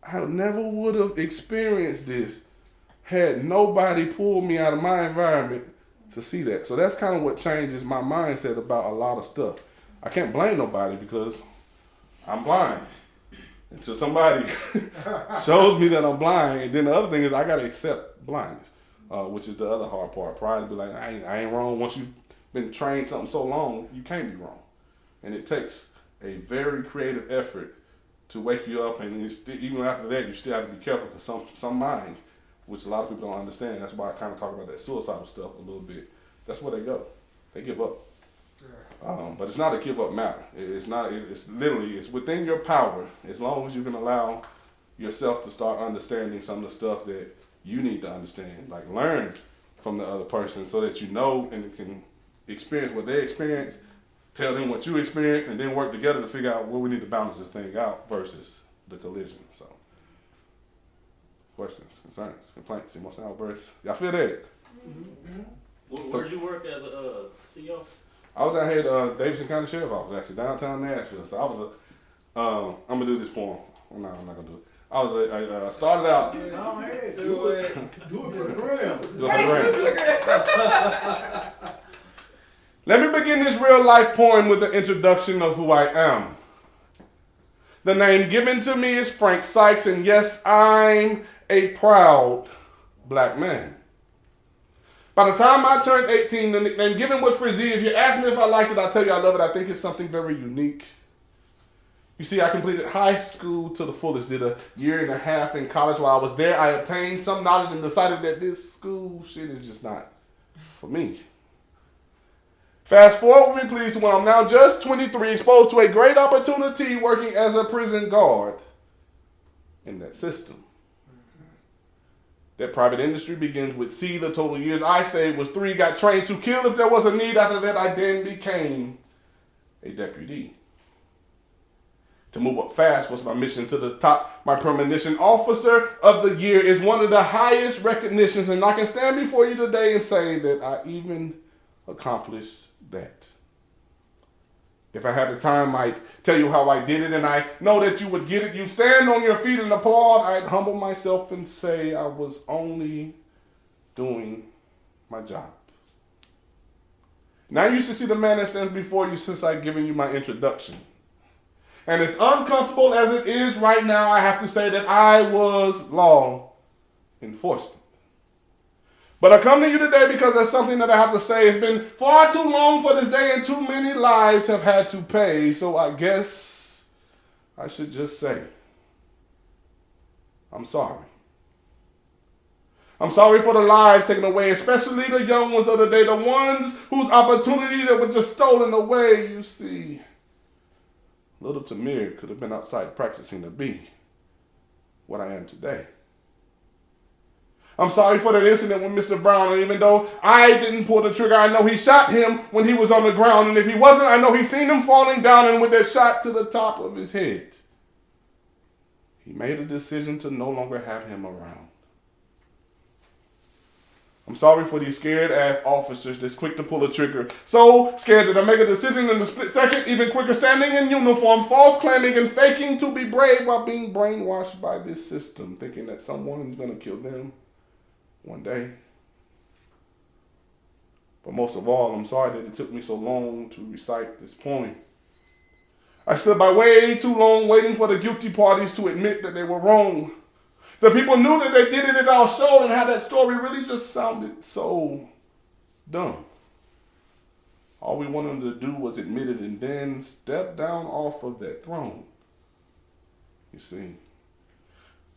I never would have experienced this had nobody pulled me out of my environment to see that. So that's kind of what changes my mindset about a lot of stuff. I can't blame nobody because I'm blind. Until somebody shows me that I'm blind. And then the other thing is I got to accept blindness, which is the other hard part. Pride to be like, I ain't wrong. Once you've been trained something so long, you can't be wrong. And it takes a very creative effort to wake you up. And even after that, you still have to be careful because some minds, which a lot of people don't understand. That's why I kind of talk about that suicidal stuff a little bit. That's where they go. They give up. But it's not a give up matter. It's not. It's literally, it's within your power as long as you can allow yourself to start understanding some of the stuff that you need to understand. Like learn from the other person so that you know and can experience what they experience, tell them what you experience, and then work together to figure out where we need to balance this thing out versus the collision. So, questions, concerns, complaints, emotional outbursts. Y'all feel that? Mm-hmm. Where'd you work as a CO? I was out here at Davidson County Sheriff's Office, actually, downtown Nashville. So I was I'm going to do this poem. No, I'm not going to do it. I started out. Do it for the gram. Do it for the gram. Let me begin this real life poem with the introduction of who I am. The name given to me is Frank Sykes, and yes, I'm a proud black man. By the time I turned 18, the nickname given was Frizzy. If you ask me if I liked it, I'll tell you I love it. I think it's something very unique. You see, I completed high school to the fullest, did a year and a half in college. While I was there, I obtained some knowledge and decided that this school shit is just not for me. Fast forward with me, please, to when I'm now just 23, exposed to a great opportunity working as a prison guard in that system. That private industry begins with C. The total years I stayed was 3. Got trained to kill if there was a need. After that, I then became a deputy. To move up fast was my mission to the top. My premonition, Officer of the Year, is one of the highest recognitions, and I can stand before you today and say that I even accomplished that. If I had the time, I'd tell you how I did it, and I know that you would get it. You stand on your feet and applaud. I'd humble myself and say I was only doing my job. Now you should see the man that stands before you since I've given you my introduction. And as uncomfortable as it is right now, I have to say that I was law enforcement. But I come to you today because there's something that I have to say. It's been far too long for this day and too many lives have had to pay. So I guess I should just say, I'm sorry. I'm sorry for the lives taken away, especially the young ones of the day, the ones whose opportunity that was just stolen away. You see, little Tamir could have been outside practicing to be what I am today. I'm sorry for that incident with Mr. Brown, and even though I didn't pull the trigger, I know he shot him when he was on the ground, and if he wasn't, I know he seen him falling down and with that shot to the top of his head. He made a decision to no longer have him around. I'm sorry for these scared-ass officers that's quick to pull a trigger. So scared that I make a decision in a split second, even quicker standing in uniform, false claiming and faking to be brave while being brainwashed by this system, thinking that someone is going to kill them one day. But most of all, I'm sorry that it took me so long to recite this poem. I stood by way too long waiting for the guilty parties to admit that they were wrong. The people knew that they did it, it all showed, and how that story really just sounded so dumb. All we wanted them to do was admit it and then step down off of that throne. You see,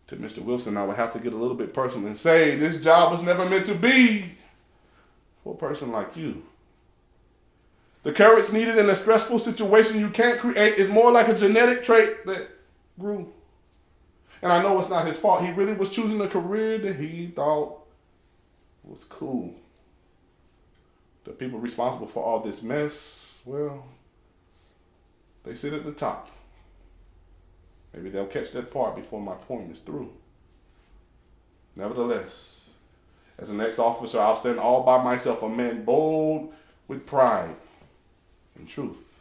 to Mr. Wilson, I would have to get a little bit personal and say this job was never meant to be for a person like you. The courage needed in a stressful situation you can't create is more like a genetic trait that grew. And I know it's not his fault. He really was choosing a career that he thought was cool. The people responsible for all this mess, well, they sit at the top. Maybe they'll catch that part before my point is through. Nevertheless, as an ex-officer, I'll stand all by myself, a man bold with pride and truth.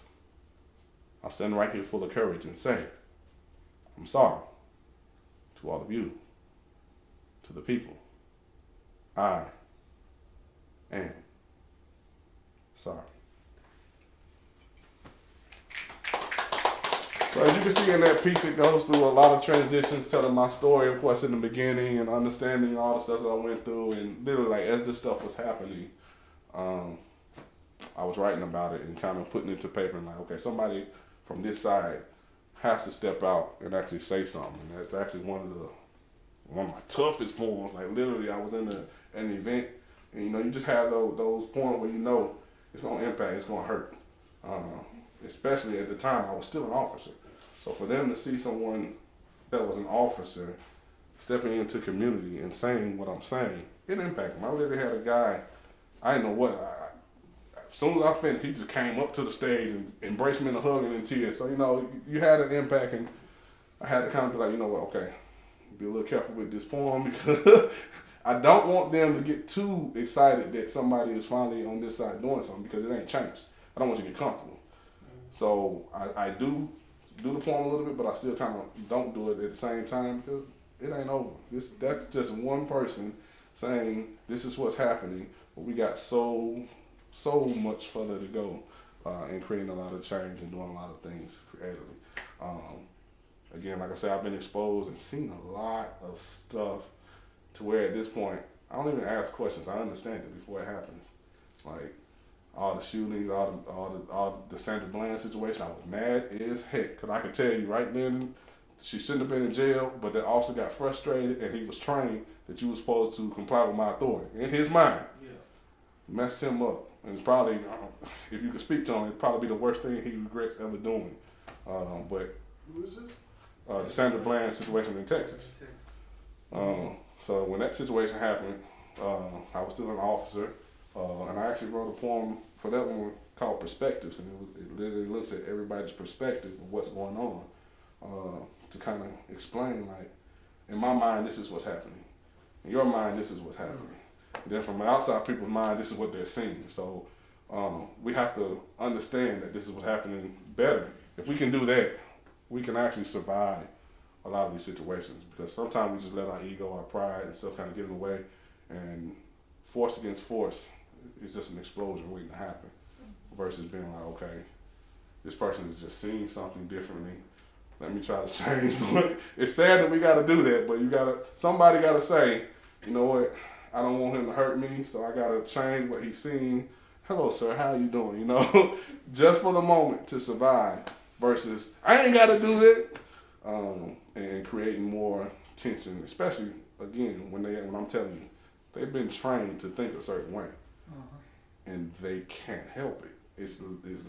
I'll stand right here full of courage and say, I'm sorry to all of you, to the people. I am sorry. So as you can see in that piece, it goes through a lot of transitions, telling my story, of course, in the beginning and understanding all the stuff that I went through. And literally, like, as this stuff was happening, I was writing about it and kind of putting it to paper and like, okay, somebody from this side has to step out and actually say something. And that's actually one of my toughest poems. Like, literally, I was in an event, and, you know, you just have those points where you know it's going to impact, it's going to hurt. Especially at the time, I was still an officer. So for them to see someone that was an officer stepping into community and saying what I'm saying, it impacted me. I literally had a guy, I didn't know what, as soon as I finished, he just came up to the stage and embraced me in a hug and in tears. So, you know, you had an impact, and I had to kind of be like, you know what, okay, be a little careful with this poem because I don't want them to get too excited that somebody is finally on this side doing something because it ain't changed. I don't want you to get comfortable. So I do the poem a little bit, but I still kind of don't do it at the same time because it ain't over. That's just one person saying this is what's happening, but we got so much further to go in creating a lot of change and doing a lot of things creatively. Again, like I said, I've been exposed and seen a lot of stuff to where at this point I don't even ask questions. I understand it before it happens. Like, all the shootings, all the Sandra Bland situation, I was mad as heck. Because I could tell you right then, she shouldn't have been in jail, but the officer got frustrated and he was trained that you were supposed to comply with my authority. In his mind, messed him up. And it's probably, if you could speak to him, it'd probably be the worst thing he regrets ever doing. But who is this? The Sandra Bland situation in Texas. So when that situation happened, I was still an officer, and I actually wrote a poem for that one called Perspectives, and it literally looks at everybody's perspective of what's going on, to kind of explain, like, in my mind, this is what's happening. In your mind, this is what's happening. Then from outside people's mind, this is what they're seeing. So we have to understand that this is what's happening better. If we can do that, we can actually survive a lot of these situations, because sometimes we just let our ego, our pride and stuff kind of get in the way, and force against force is just an explosion waiting to happen, versus being like, okay, this person is just seeing something differently. Let me try to change the way. It's sad that we got to do that, but somebody got to say, you know what, I don't want him to hurt me, so I got to change what he's seeing. Hello, sir, how you doing? You know, just for the moment to survive, versus I ain't got to do that. And creating more tension, especially again when I'm telling you, they've been trained to think a certain way, and they can't help it. It's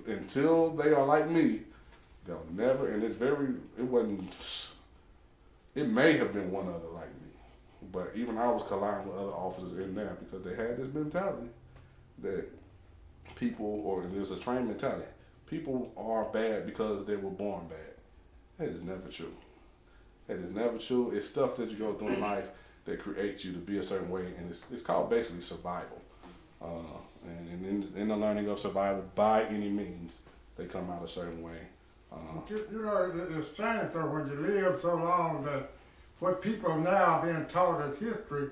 until they are like me, they'll never. And it may have been one other like me, but even I was colliding with other officers in there because they had this mentality that people, or there's a trained mentality, people are bad because they were born bad. That is never true. That is never true. It's stuff that you go through in life that creates you to be a certain way, and it's called basically survival. And in the learning of survival, by any means, they come out a certain way. You know, it's strange though when you live so long that what people now are being taught as history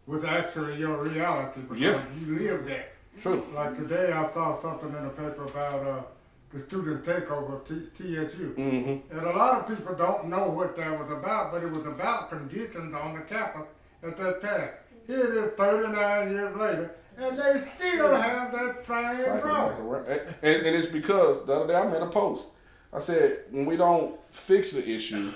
was actually your reality, because you lived that. True. Like today, I saw something in the paper about the student takeover of TSU. Mm-hmm. And a lot of people don't know what that was about, but it was about conditions on the campus at that time. Here it is 39 years later, and they still have that same problem. And it's because the other day I made a post. I said, when we don't fix the issue,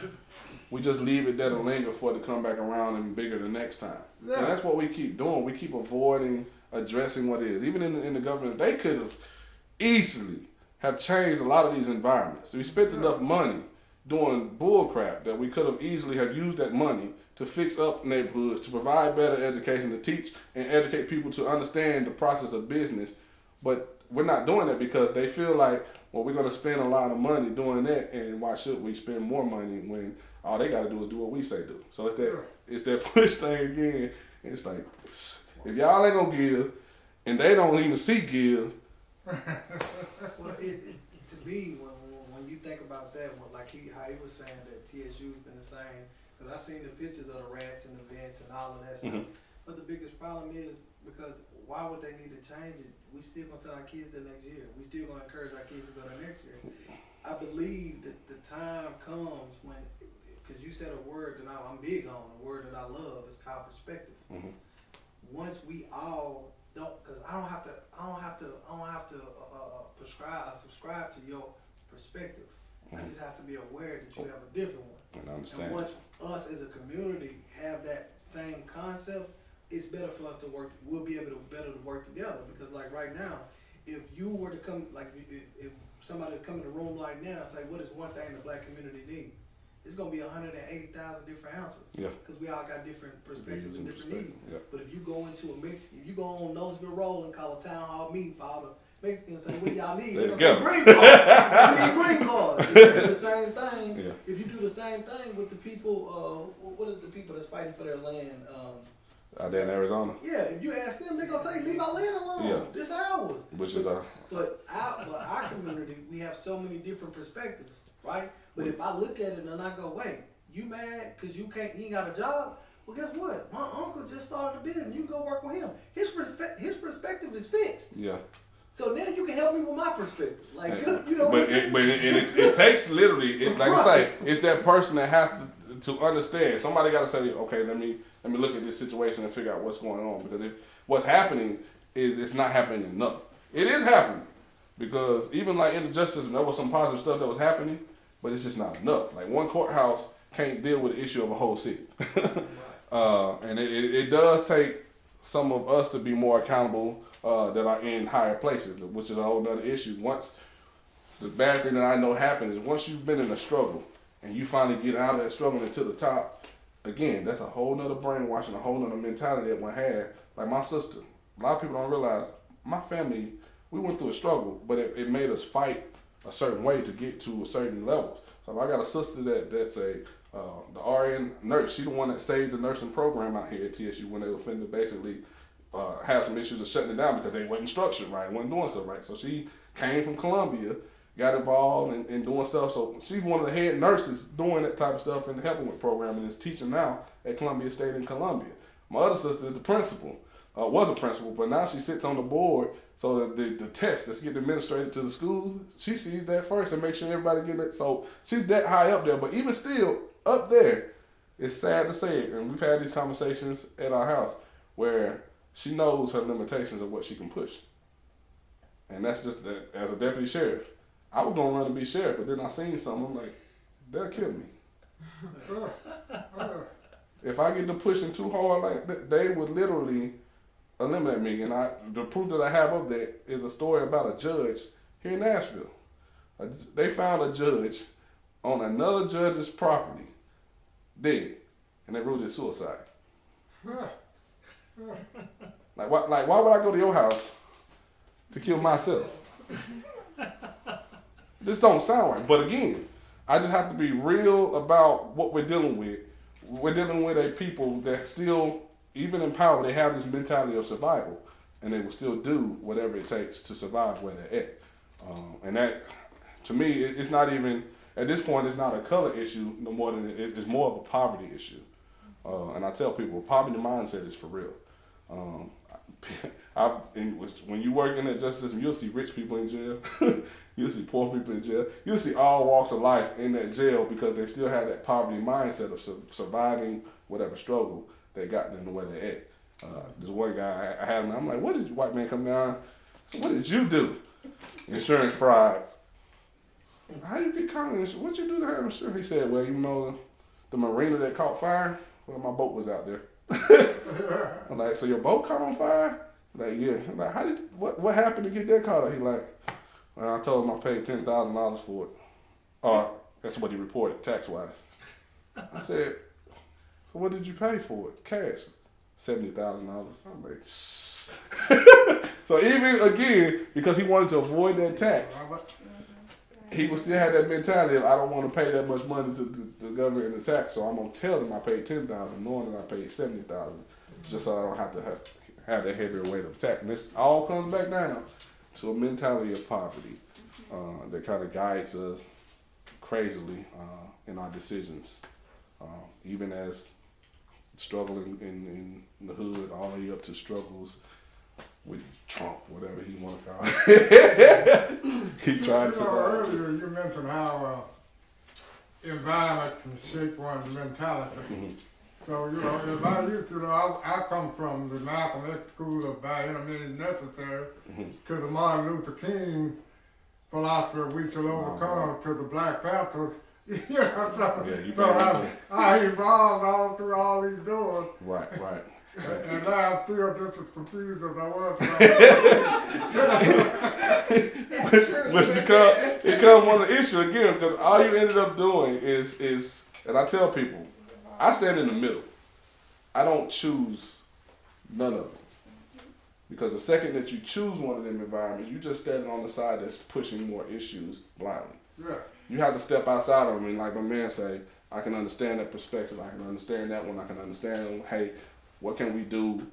we just leave it there to linger for it to come back around and bigger the next time. Yeah. And that's what we keep doing. We keep avoiding addressing what is. Even in the government, they could have easily have changed a lot of these environments. We spent enough money doing bull crap that we could have easily have used that money to fix up neighborhoods, to provide better education, to teach and educate people to understand the process of business. But we're not doing that because they feel like, well, we're going to spend a lot of money doing that, and why should we spend more money when all they got to do is do what we say do? So it's that push thing again. And it's like, if y'all ain't going to give, and they don't even see give. Well, to me, when you think about that, like how he was saying that TSU's been the same, because I seen the pictures of the rats and the vents and all of that stuff. But the biggest problem is because why would they need to change it? We still gonna send our kids there next year. We still gonna encourage our kids to go there next year. I believe that the time comes when, because you said a word that I'm big on, a word that I love, is called perspective. Once we all don't, because I don't have to subscribe to your perspective. I just have to be aware that you have a different one. And understand. And once us as a community have that same concept, it's better for us to work. We'll be able to better to work together, because like right now, if you were to come, like if somebody would come in the room right now and say, what is one thing the black community needs? It's gonna be 180,000 different answers. Yeah. Because we all got different perspectives and different needs. Yeah. But if you go into a mix, if you go on Noseville Road and call a town hall meeting for all the Mexicans and say, what do y'all need? They're gonna say green cards. We need green cards. If you do the same thing, if you do the same thing with the people, what is the people that's fighting for their land? Out there in Arizona. Yeah, if you ask them, they're gonna say, leave our land alone. Yeah. This ours. Which is our. But our community, we have so many different perspectives, right? But if I look at it and I go, wait, you mad because you ain't got a job? Well, guess what? My uncle just started a business. You can go work with him. His perspective is fixed. Yeah. So then you can help me with my perspective. Like, you know. But it takes literally, like I say, it's that person that has to understand. Somebody got to say, okay, let me look at this situation and figure out what's going on, because what's happening is it's not happening enough. It is happening, because even like in the justice system, there was some positive stuff that was happening, but it's just not enough. Like one courthouse can't deal with the issue of a whole city. And it does take some of us to be more accountable that are in higher places, which is a whole nother issue. Once the bad thing that I know happens is once you've been in a struggle and you finally get out of that struggle and to the top, again, that's a whole nother brainwashing, a whole nother mentality that one had. Like my sister, a lot of people don't realize my family, we went through a struggle, but it made us fight a certain way to get to a certain level. So if I got a sister that's the RN nurse. She the one that saved the nursing program out here at TSU when they were finna basically have some issues of shutting it down because they wasn't structured right, wasn't doing stuff right. So she came from Columbia, got involved in doing stuff. So she's one of the head nurses doing that type of stuff and helping with programming and is teaching now at Columbia State in Columbia. My other sister is the principal, was a principal, but now she sits on the board. So the test that's getting administrated to the school, she sees that first and makes sure everybody get it. So she's that high up there, but even still up there, it's sad to say it. And we've had these conversations at our house where she knows her limitations of what she can push. And that's just that as a deputy sheriff. I was gonna run and be sheriff, but then I seen something, I'm like, they'll kill me. If I get to pushing too hard, like they would literally eliminate me. And the proof that I have of that is a story about a judge here in Nashville. They found a judge on another judge's property, dead, and they ruled it suicide. Like why would I go to your house to kill myself? This don't sound right. But again, I just have to be real about what we're dealing with. We're dealing with a people that still, even in power, they have this mentality of survival, and they will still do whatever it takes to survive where they're at. And that, to me, it's not even, at this point, it's not a color issue no more than it's more of a poverty issue. And I tell people, poverty mindset is for real. When you work in the justice system, you'll see rich people in jail. You'll see poor people in jail. You'll see all walks of life in that jail because they still have that poverty mindset of surviving whatever struggle they got them to where they're at. This one guy, I had him, I'm like, what did you white man come down? So what did you do? Insurance fraud. How you get caught in insurance? What you do to have insurance? He said, well, you know, the marina that caught fire, well, my boat was out there. I'm like, so your boat caught on fire? Like, yeah. I'm like, what happened to get that caught? He like, well, I told him I paid $10,000 for it. That's what he reported, tax-wise. I said, so what did you pay for it? Cash. $70,000. I'm like, shh. So even, again, because he wanted to avoid that tax, he would still have that mentality of, I don't want to pay that much money to the government in the tax, so I'm going to tell them I paid $10,000, knowing that I paid $70,000, just so I don't have to have that heavier weight of tax. And this all comes back down to a mentality of poverty that kind of guides us crazily in our decisions, even as struggling in the hood, all the way up to struggles with Trump, whatever he want to call it. He tried to survive. Earlier you mentioned how environment can shape one's mentality. Mm-hmm. So, if I used to, I come from the Malcolm X school of by any means necessary to the Martin Luther King philosophy, we shall overcome, to the Black Panthers. I evolved all through all these doors. Right. And now I'm still just as confused as I was. That's true. Which becomes one of the issues again, because all you ended up doing is, and I tell people, I stand in the middle. I don't choose none of them. Because the second that you choose one of them environments, you just standing on the side that's pushing more issues blindly. Yeah. You have to step outside of them, and like my man say, I can understand that perspective, I can understand that one, I can understand, hey, what can we do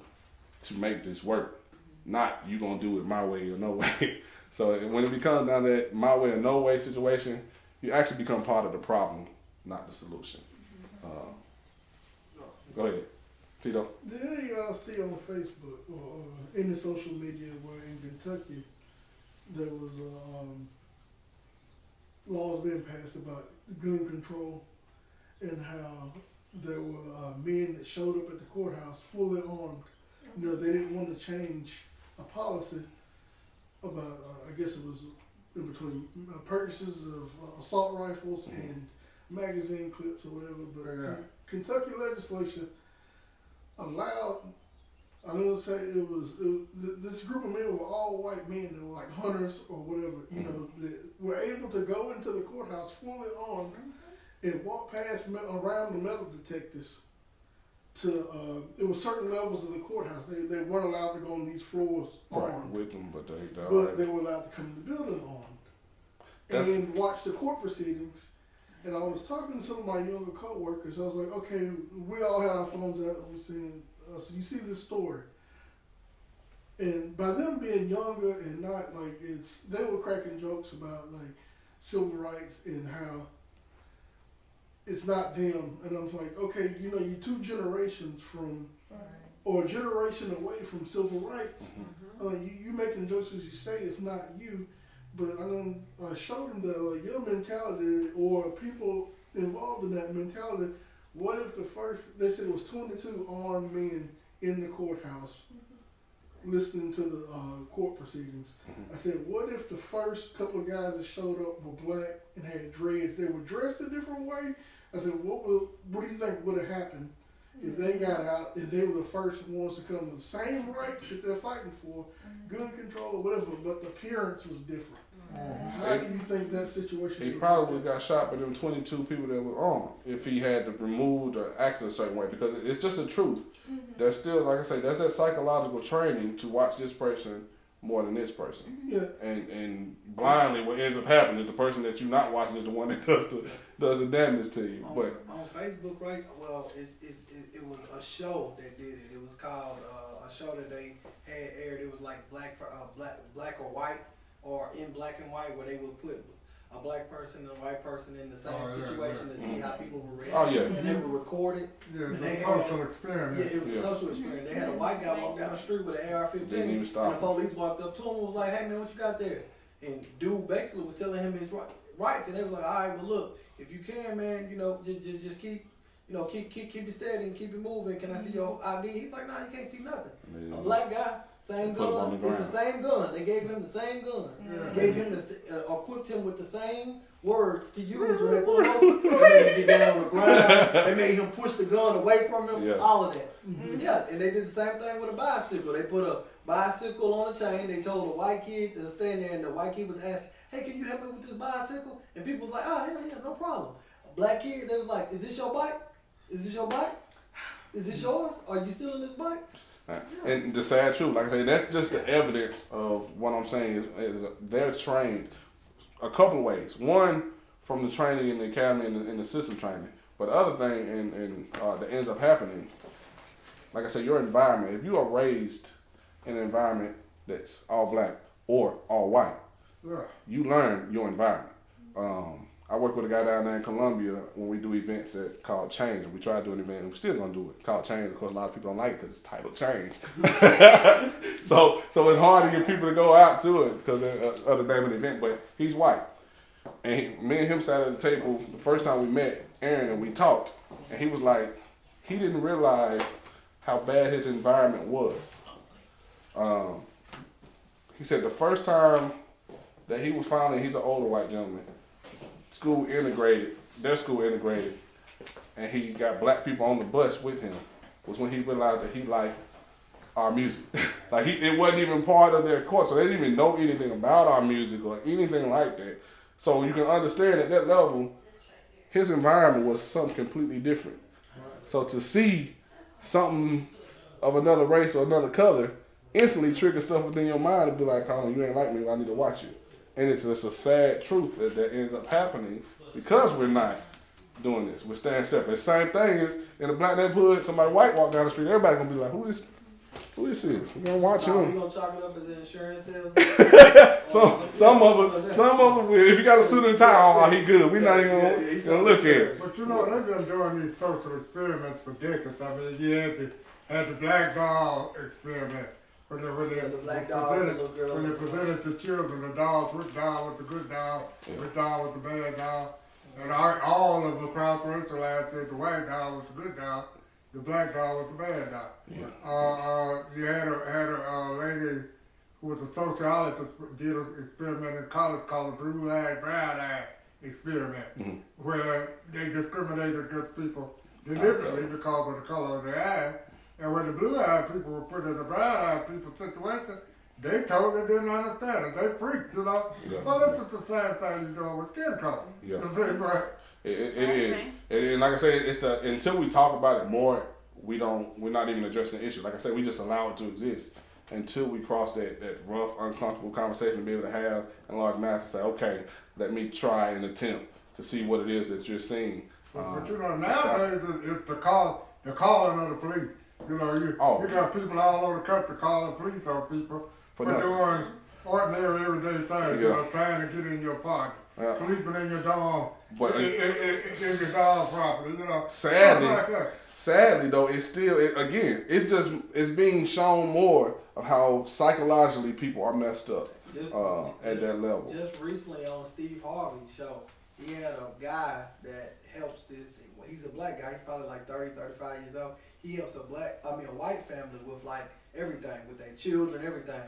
to make this work? Not you gonna do it my way or no way. So when it becomes down that my way or no way situation, you actually become part of the problem, not the solution. Go ahead, Tito. Did any of y'all see on Facebook or any social media where in Kentucky there was laws being passed about gun control and how there were men that showed up at the courthouse fully armed? You know, they didn't want to change a policy about, I guess it was in between purchases of assault rifles and magazine clips or whatever, but Kentucky legislature allowed, I'm going to say it was this group of men were all white men that were like hunters or whatever, you know, that were able to go into the courthouse fully armed and walk past around the metal detectors to it was certain levels of the courthouse. They weren't allowed to go on these floors armed, with them, but they were allowed to come in the building armed and watch the court proceedings. And I was talking to some of my younger coworkers. I was like, okay, we all had our phones out and we're saying, so you see this story. And by them being younger and not like they were cracking jokes about like civil rights and how it's not them. And I'm like, okay, you know, you're 2 generations from, or a generation away from civil rights. You making jokes as you say it's not you, but I showed them that like your mentality or people involved in that mentality. What if they said it was 22 armed men in the courthouse listening to the court proceedings. I said, what if the first couple of guys that showed up were black and had dreads? They were dressed a different way. I said, what do you think would have happened if they got out and they were the first ones to come to the same rights that they're fighting for, gun control or whatever, but the appearance was different? How do you think that situation? He probably got shot by them 22 people that were armed if he had to remove or acted a certain way, because it's just the truth. There's still, like I say, there's that psychological training to watch this person more than this person. Yeah. And blindly, what ends up happening is the person that you're not watching is the one that does the damage to you. But on Facebook, right? Well, it was a show that did it. It was called a show that they had aired. It was like black or white, or in black and white, where they would put a black person and a white person in the same situation to see how people were reacting. Oh, yeah. And they were recorded. Yeah, and it was a social experiment. Yeah, it was a social experiment. They had a white guy walk down the street with an AR-15. Didn't even stop. And the police walked up to him and was like, hey, man, what you got there? And dude basically was telling him his rights. And they was like, all right, well, look, if you can, man, you know, just keep, you know, keep it steady and keep it moving. Can I see your ID? He's like, nah, you can't see nothing. A black guy, same gun. It's the same gun. They gave him the same gun. Gave him equipped him with the same words to use when they pulled him over. They made him get down on the ground. They made him push the gun away from him. Yeah. All of that. Yeah, and they did the same thing with a bicycle. They put a bicycle on a chain. They told the white kid to stand there, and the white kid was asking, hey, can you help me with this bicycle? And people was like, oh, yeah, no problem. A black kid, they was like, is this your bike? Is this your bike? Is this yours? Are you still in this bike? And the sad truth, like I say, that's just the evidence of what I'm saying is they're trained a couple of ways. One, from the training in the academy and the system training. But the other thing, and that ends up happening, like I said, your environment. If you are raised in an environment that's all black or all white, you learn your environment. I work with a guy down there in Columbia when we do events called Change, and we try to do an event, and we're still gonna do it called Change. Of course, a lot of people don't like it because it's titled Change. so it's hard to get people to go out to it because of the name of the event. But he's white, and me and him sat at the table the first time we met, Aaron, and we talked, and he was like, he didn't realize how bad his environment was. He said the first time that he was finally, he's an older white gentleman, their school integrated, and he got black people on the bus with him, was when he realized that he liked our music. Like it wasn't even part of their course, so they didn't even know anything about our music or anything like that. So you can understand at that level, his environment was something completely different. So to see something of another race or another color instantly triggers stuff within your mind to be like, oh, you ain't like me, I need to watch you. And it's just a sad truth that ends up happening because we're not doing this. We're staying separate. Same thing is in a black neighborhood, somebody white walk down the street, everybody gonna be like, who this is? We're gonna watch him. You gonna chalk it up as an insurance salesman? some of them, if you got a suit and tie on, he good. We're not even gonna look at it. But you know, they've been doing these social experiments for decades. I mean, you had the black doll experiment. When they presented to children, the dolls, which doll was the good doll, which doll was the bad doll, and all of the cross-racialized said the white doll was the good doll, the black doll was the bad doll. Yeah. You had a lady who was a sociologist, did an experiment in college called the blue-eyed, brown-eyed experiment, where they discriminated against people deliberately because of the color of their eyes. And when the blue-eyed people were put in the brown-eyed people's situation, they totally didn't understand it. They freaked, you know. Yeah. Well, this is the same thing you're doing with skin color. Yeah. The same, right? It is. And like I said, it's until we talk about it more, we're not even addressing the issue. Like I said, we just allow it to exist until we cross that rough, uncomfortable conversation to be able to have in large mass and say, okay, let me try and attempt to see what it is that you're seeing. But you know, nowadays it's the calling of the police. You know, you got people all over the country calling police on people for doing ordinary everyday things. You know, trying to get in your apartment, sleeping in your dorm, in your dog property. You know, sadly though, it's still it's being shown more of how psychologically people are messed up at that level. Just recently on Steve Harvey's show, he had a guy that helps this. He's a black guy. He's probably like 30, 35 years old. He helps a white family with like everything, with their children, everything.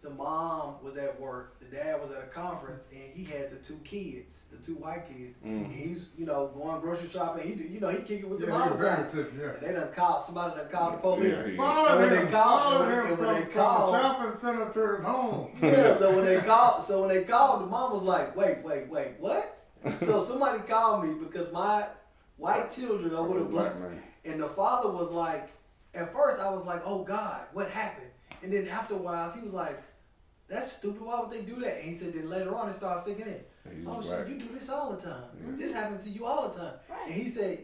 The mom was at work, the dad was at a conference, and he had the two kids, the two white kids. And he's, going grocery shopping. He kick it with the mom. And they somebody done called the police. And when they called, shopping center to his home. Yeah, so when they called, the mom was like, wait, what? So somebody called me because my white children are with a black man. And the father was like, at first I was like, oh God, what happened? And then after a while, he was like, that's stupid, why would they do that? And he said, then later on it started sinking in. Oh shit, you do this all the time. Yeah. This happens to you all the time. Right. And he said,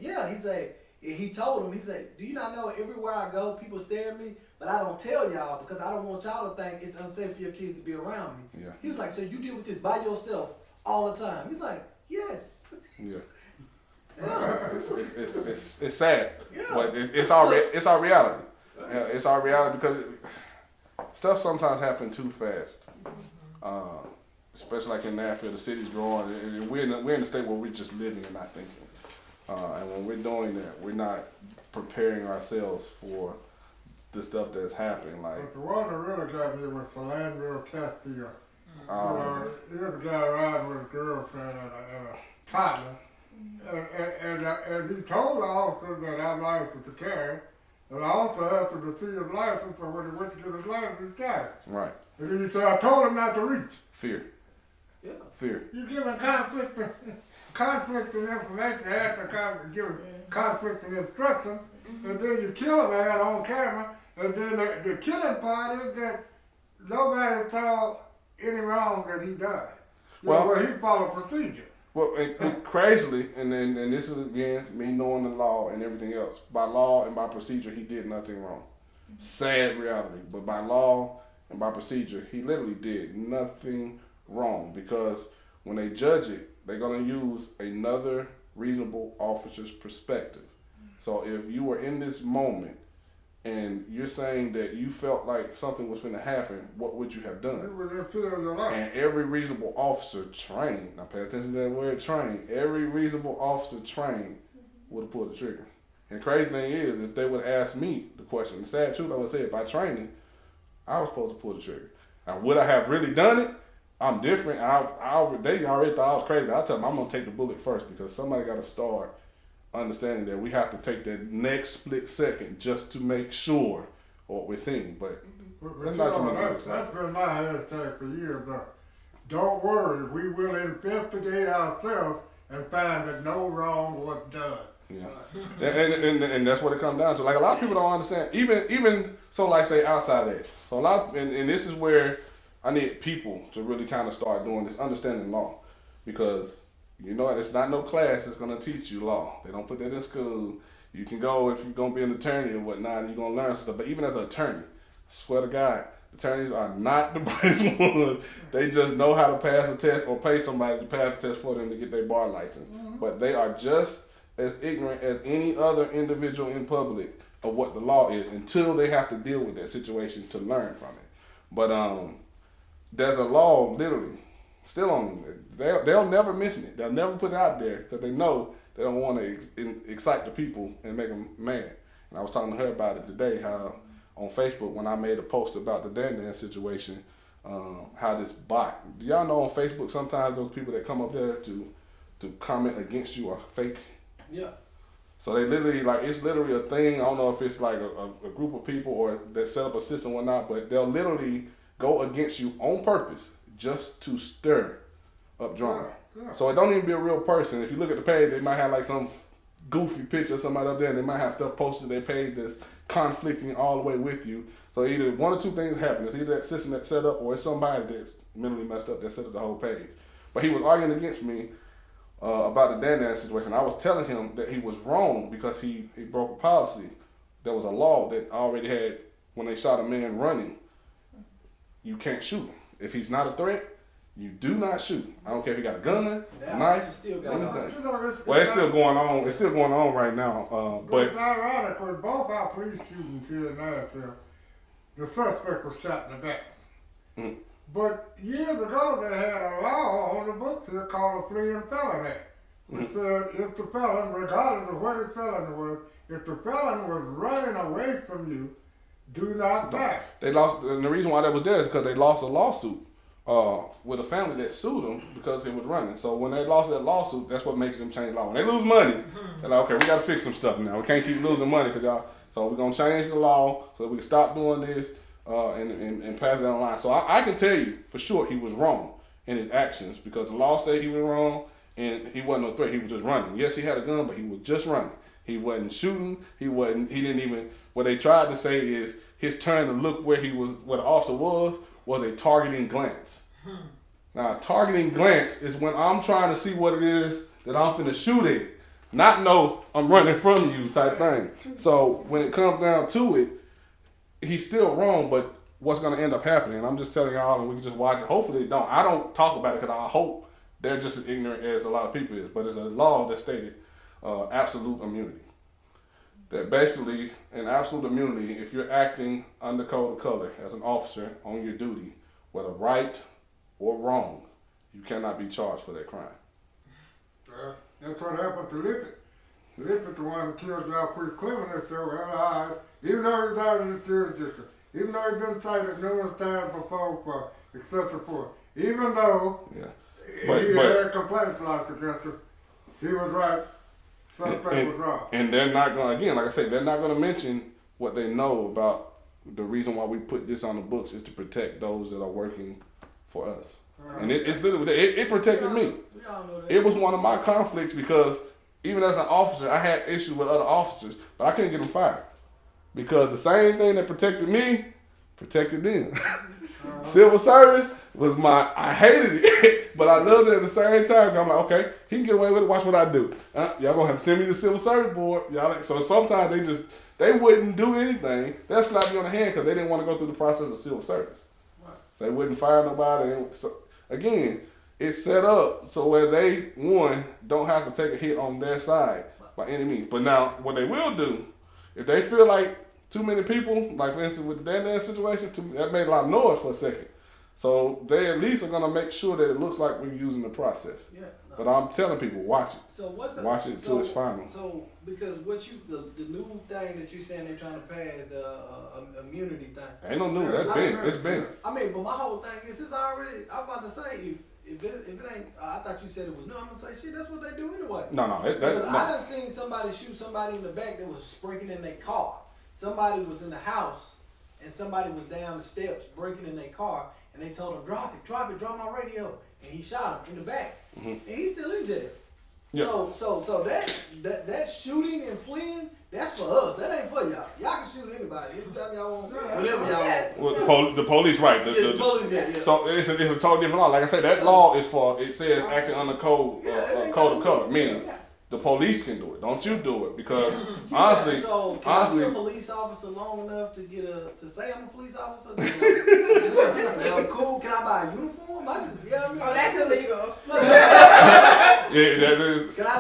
he told him, do you not know everywhere I go, people stare at me, but I don't tell y'all because I don't want y'all to think it's unsafe for your kids to be around me. Yeah. He was like, so you deal with this by yourself all the time? He's like, yes. Yeah. It's sad, but it's our reality. Yeah, it's our reality because stuff sometimes happens too fast. Especially like in Nashville, the city's growing, and we're in a state where we're just living and not thinking. And when we're doing that, we're not preparing ourselves for the stuff that's happening. Like, but the one that really got me was Philandro Castillo. There's a guy riding with a girlfriend and a partner. And he told the officer that I'm licensed to carry, and I also asked him to see his license, but when he went to get his license, he got it. Right. And then he said, I told him not to reach. Fear. Yeah. Fear. You're giving conflicting information after giving conflicting instructions, and then you kill a man on camera, and then the killing part is that nobody saw any wrong that he done. Well, he followed procedure. Well, and crazily, and this is again me knowing the law and everything else. By law and by procedure, he did nothing wrong. Sad reality, but by law and by procedure, he literally did nothing wrong because when they judge it, they're gonna use another reasonable officer's perspective. So if you were in this moment and you're saying that you felt like something was going to happen, what would you have done? And every reasonable officer trained, now pay attention to that word trained, every reasonable officer trained would have pulled the trigger. And the crazy thing is, if they would ask me the question, the sad truth, I would say by training, I was supposed to pull the trigger. Now, would I have really done it? I'm different. They already thought I was crazy. I tell them I'm going to take the bullet first because somebody got to start understanding that we have to take that next split second just to make sure what we're seeing. But that's not too many that's been my hashtag for years, though. Don't worry, we will investigate ourselves and find that no wrong was done. Yeah, and that's what it comes down to. Like a lot of people don't understand. Even so, like say outside that. So a lot, and this is where I need people to really kind of start doing this, understanding law, because you know it's not no class that's gonna teach you law. They don't put that in school. You can go if you're gonna be an attorney or whatnot, and you're gonna learn stuff. But even as an attorney, I swear to God, attorneys are not the brightest ones. They just know how to pass a test or pay somebody to pass a test for them to get their bar license. Mm-hmm. But they are just as ignorant as any other individual in public of what the law is until they have to deal with that situation to learn from it. But there's a law literally still on them. They'll never mention it. They'll never put it out there because they know they don't want to excite the people and make them mad. And I was talking to her about it today, how on Facebook when I made a post about the Dan situation, how this bot. Do y'all know on Facebook sometimes those people that come up there to comment against you are fake? Yeah. So they literally, like, it's literally a thing. I don't know if it's like a group of people or that set up a system or not, but they'll literally go against you on purpose just to stir up drama. Yeah. So it don't even be a real person. If you look at the page, they might have like some goofy picture of somebody up there, and they might have stuff posted their page that's conflicting all the way with you. So either one or two things happen. It's either that system that's set up, or it's somebody that's mentally messed up that set up the whole page. But he was arguing against me about the Dan situation. I was telling him that he was wrong because he broke a policy. There was a law that already had, when they shot a man running, you can't shoot him. If he's not a threat, you do not shoot. I don't care if he got a gun, a knife, anything. Well, it's still going on. It's still going on right now. But it's ironic because both our police shootings here in Nashville, the suspect was shot in the back. Mm. But years ago, they had a law on the books here called a fleeing felon act. Which said if the felon, regardless of what his felony was, if the felon was running away from you, do not fire. They lost, and the reason why that was there is because they lost a lawsuit with a family that sued them because it was running. So when they lost that lawsuit, that's what makes them change law. When they lose money, they're like, okay, we got to fix some stuff now. We can't keep losing money because y'all. So we're gonna change the law so that we can stop doing this and pass it down the line. So I can tell you for sure he was wrong in his actions because the law said he was wrong and he wasn't no threat. He was just running. Yes, he had a gun, but he was just running. He wasn't shooting. He didn't even. What they tried to say is his turn to look where the officer was a targeting glance. Now, a targeting glance is when I'm trying to see what it is that I'm finna shoot at, not know I'm running from you type thing. So when it comes down to it, he's still wrong, but what's gonna end up happening? I'm just telling y'all, and we can just watch it. Hopefully they don't. I don't talk about it because I hope they're just as ignorant as a lot of people is. But it's a law that stated absolute immunity. That basically, in absolute immunity, if you're acting under code of color as an officer on your duty, whether right or wrong, you cannot be charged for that crime. That's what happened to Lippert. Lippert, the one that killed John Chris Clement, they said, well, all right, even though he's out in the jury district, even though he's been cited numerous times before for excessive force, even though he had complaints lodged against him, he was right. Suspect was wrong. And they're not going to, again, like I said, they're not going to mention what they know about the reason why we put this on the books is to protect those that are working for us. And it's literally, it protected me. It was one of my conflicts because even as an officer, I had issues with other officers, but I couldn't get them fired. Because the same thing that protected me, protected them. Civil service was I hated it, but I loved it at the same time. I'm like, okay, he can get away with it. Watch what I do. Y'all gonna have to send me to the civil service board. So sometimes they wouldn't do anything. They'll slap you on the hand because they didn't want to go through the process of civil service. Right. So they wouldn't fire nobody. So again, it's set up so where they don't have to take a hit on their side by any means. But now what they will do, if they feel like too many people, like for instance with the Dan situation, that made a lot of noise for a second. So they at least are gonna make sure that it looks like we're using the process. Yeah. No. But I'm telling people, watch it. So watch it till it's final. So because the new thing that you're saying they're trying to pass, the immunity thing. Ain't no new. It's been. I mean, but my whole thing is already. I'm about to say if it ain't. I thought you said it was new. I'm gonna say shit. That's what they do anyway. No. I done seen somebody shoot somebody in the back that was breaking in their car. Somebody was in the house and somebody was down the steps breaking in their car. And they told him, drop my radio. And he shot him in the back. Mm-hmm. And he's still in jail. Yeah. So that shooting and fleeing, that's for us. That ain't for y'all. Y'all can shoot anybody anytime y'all want, whenever y'all want. Well, the police, right. The police, yeah. So it's a totally different law. Like I said, that law is for, it says acting under code of color, meaning the police can do it. Don't you do it because honestly, can I be a police officer long enough to to say I'm a police officer? I'm cool. Can I buy a uniform? Oh, that's illegal.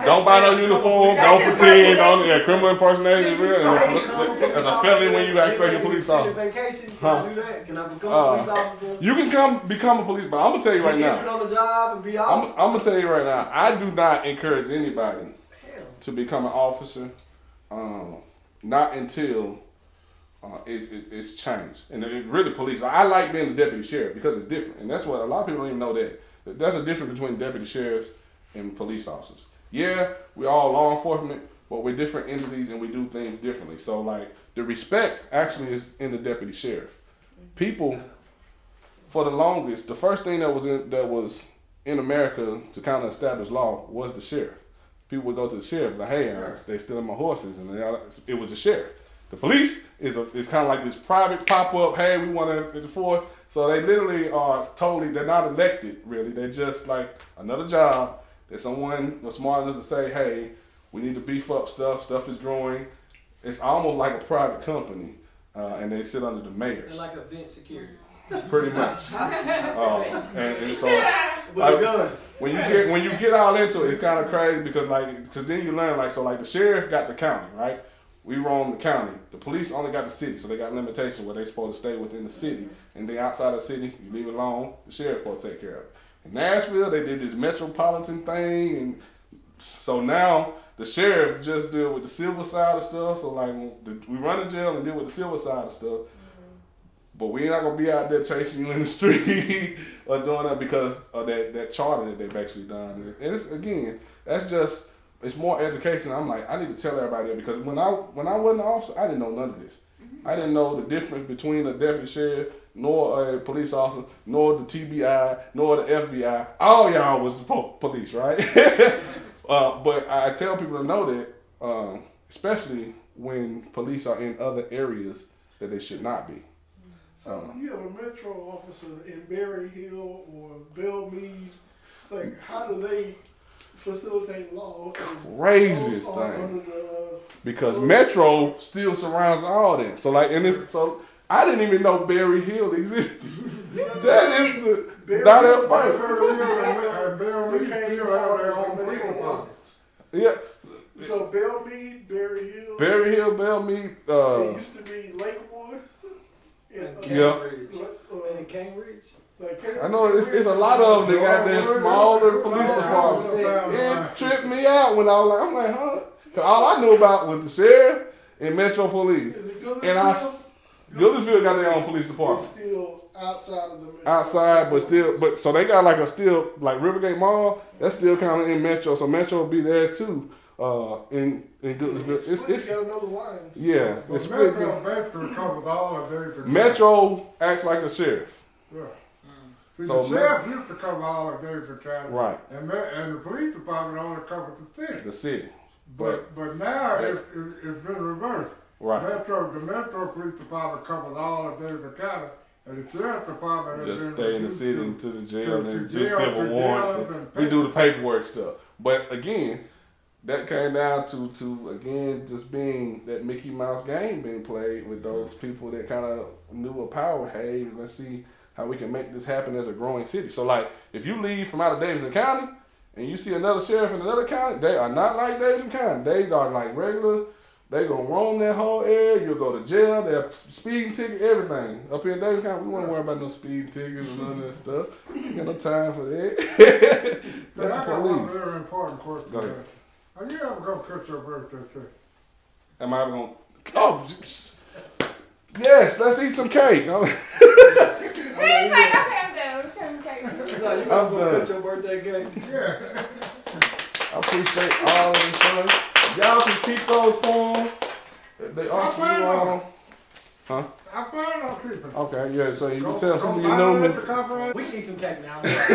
Don't buy no uniform. Don't pretend. Criminal impersonation is real. As a felony when you actually a police officer. Vacation, can I do that? Can I become a police officer? You can become a police, but I'm gonna tell you right now. On the job and be off. I'm gonna tell you right now. I do not encourage anybody to become an officer, not until it's changed. And it really police. I like being a deputy sheriff because it's different. And that's what a lot of people don't even know that. There's a difference between deputy sheriffs and police officers. Yeah, we're all law enforcement, but we're different entities and we do things differently. So like the respect actually is in the deputy sheriff. People, for the longest, the first thing that was in America to kind of establish law was the sheriff. people would go to the sheriff like, hey, they stealing my horses, and it was the sheriff. The police is kind of like this private pop up. Hey, we want to enforce. So they literally are they're not elected really. They're just like another job that someone was smart enough to say, hey, we need to beef up stuff. Stuff is growing. It's almost like a private company, and they sit under the mayors. They're like event security. Pretty much. And so with a gun. when you get all into it, it's kind of crazy because then you learn the sheriff got the county, right? We roam the county. The police only got the city, so they got limitations where they're supposed to stay within the city. And then outside of the city, you leave it alone, the sheriff will take care of it. In Nashville, they did this metropolitan thing, and so now the sheriff just deal with the civil side of stuff. So we run the jail and deal with the civil side of stuff. But we're not gonna be out there chasing you in the street or doing that because of that charter that they've actually done. And it's more education. I'm like, I need to tell everybody that because when I wasn't an officer, I didn't know none of this. I didn't know the difference between a deputy sheriff, nor a police officer, nor the TBI, nor the FBI. All y'all was the police, right? But I tell people to know that, especially when police are in other areas that they should not be. So when you have a metro officer in Berry Hill or Belmead, how do they facilitate law? Craziest thing. Because Metro still surrounds all that. So so I didn't even know Berry Hill existed. That is the not at first. Yeah. So Belmead, Berry Hill. Belmead. It used to be Lakewood. And Cambridge. I know it's a lot of them that got their smaller police departments. It tripped me out when I'm like, huh? Cause all I knew about was the sheriff and Metro Police. Goodlettsville got their own police department. It's still outside of the metro. Outside, so they got like Rivergate Mall. That's still kind of in Metro, so Metro will be there too. In Goodlettsville, it's got another lines. Yeah, it's split. Metro covers all of those. Metro acts like a sheriff. Yeah. See, So the sheriff used to cover all of Davidson County. Right. And the police department only covered the city. The city. But now it's been reversed. Right. The Metro Police Department covers all of Davidson County, and the Sheriff's Department just stay in the city and to the jail and do civil warrants. And we do the paperwork stuff. But again, that came down to again just being that Mickey Mouse game being played with those people that kind of knew a power. Hey, let's see how we can make this happen as a growing city. So if you leave from out of Davidson County and you see another sheriff in another county, they are not like Davidson County. They are like regular. They gonna roam that whole area. You'll go to jail. They have speeding ticket, everything. Up here in Davidson County, we won't worry about no speeding tickets and none of that stuff. We got no time for that. That's the I got one police. very important question. Go ahead. Are you ever gonna cut your birthday cake? Am I ever gonna? Oh, yes. Let's eat some cake. He's like, okay, I'm done. Okay. You gonna cut your birthday cake? Yeah. I appreciate all of this fun. Y'all can keep those forms. They offer you all. Huh? I plan on keeping it. Okay, yeah, so you can tell people you know me. We can eat some cake now. Yes.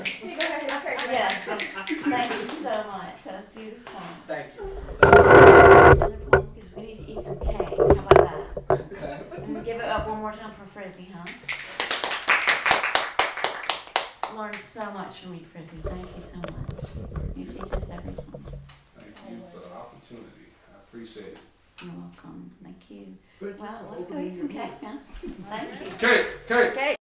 See, go ahead. Okay. Yes. Thank you so much. That was beautiful. Thank you. Another poem because we need to eat some cake. How about that? Okay. And then give it up one more time for Frizzy, huh? Learned so much from you, Frizzy. Thank you so much. You teach us every time. Thank you for the opportunity. I appreciate it. You're welcome. Thank you. Thank you Well, for let's go opening eat some your cake now. Thank you. Cake. Cake.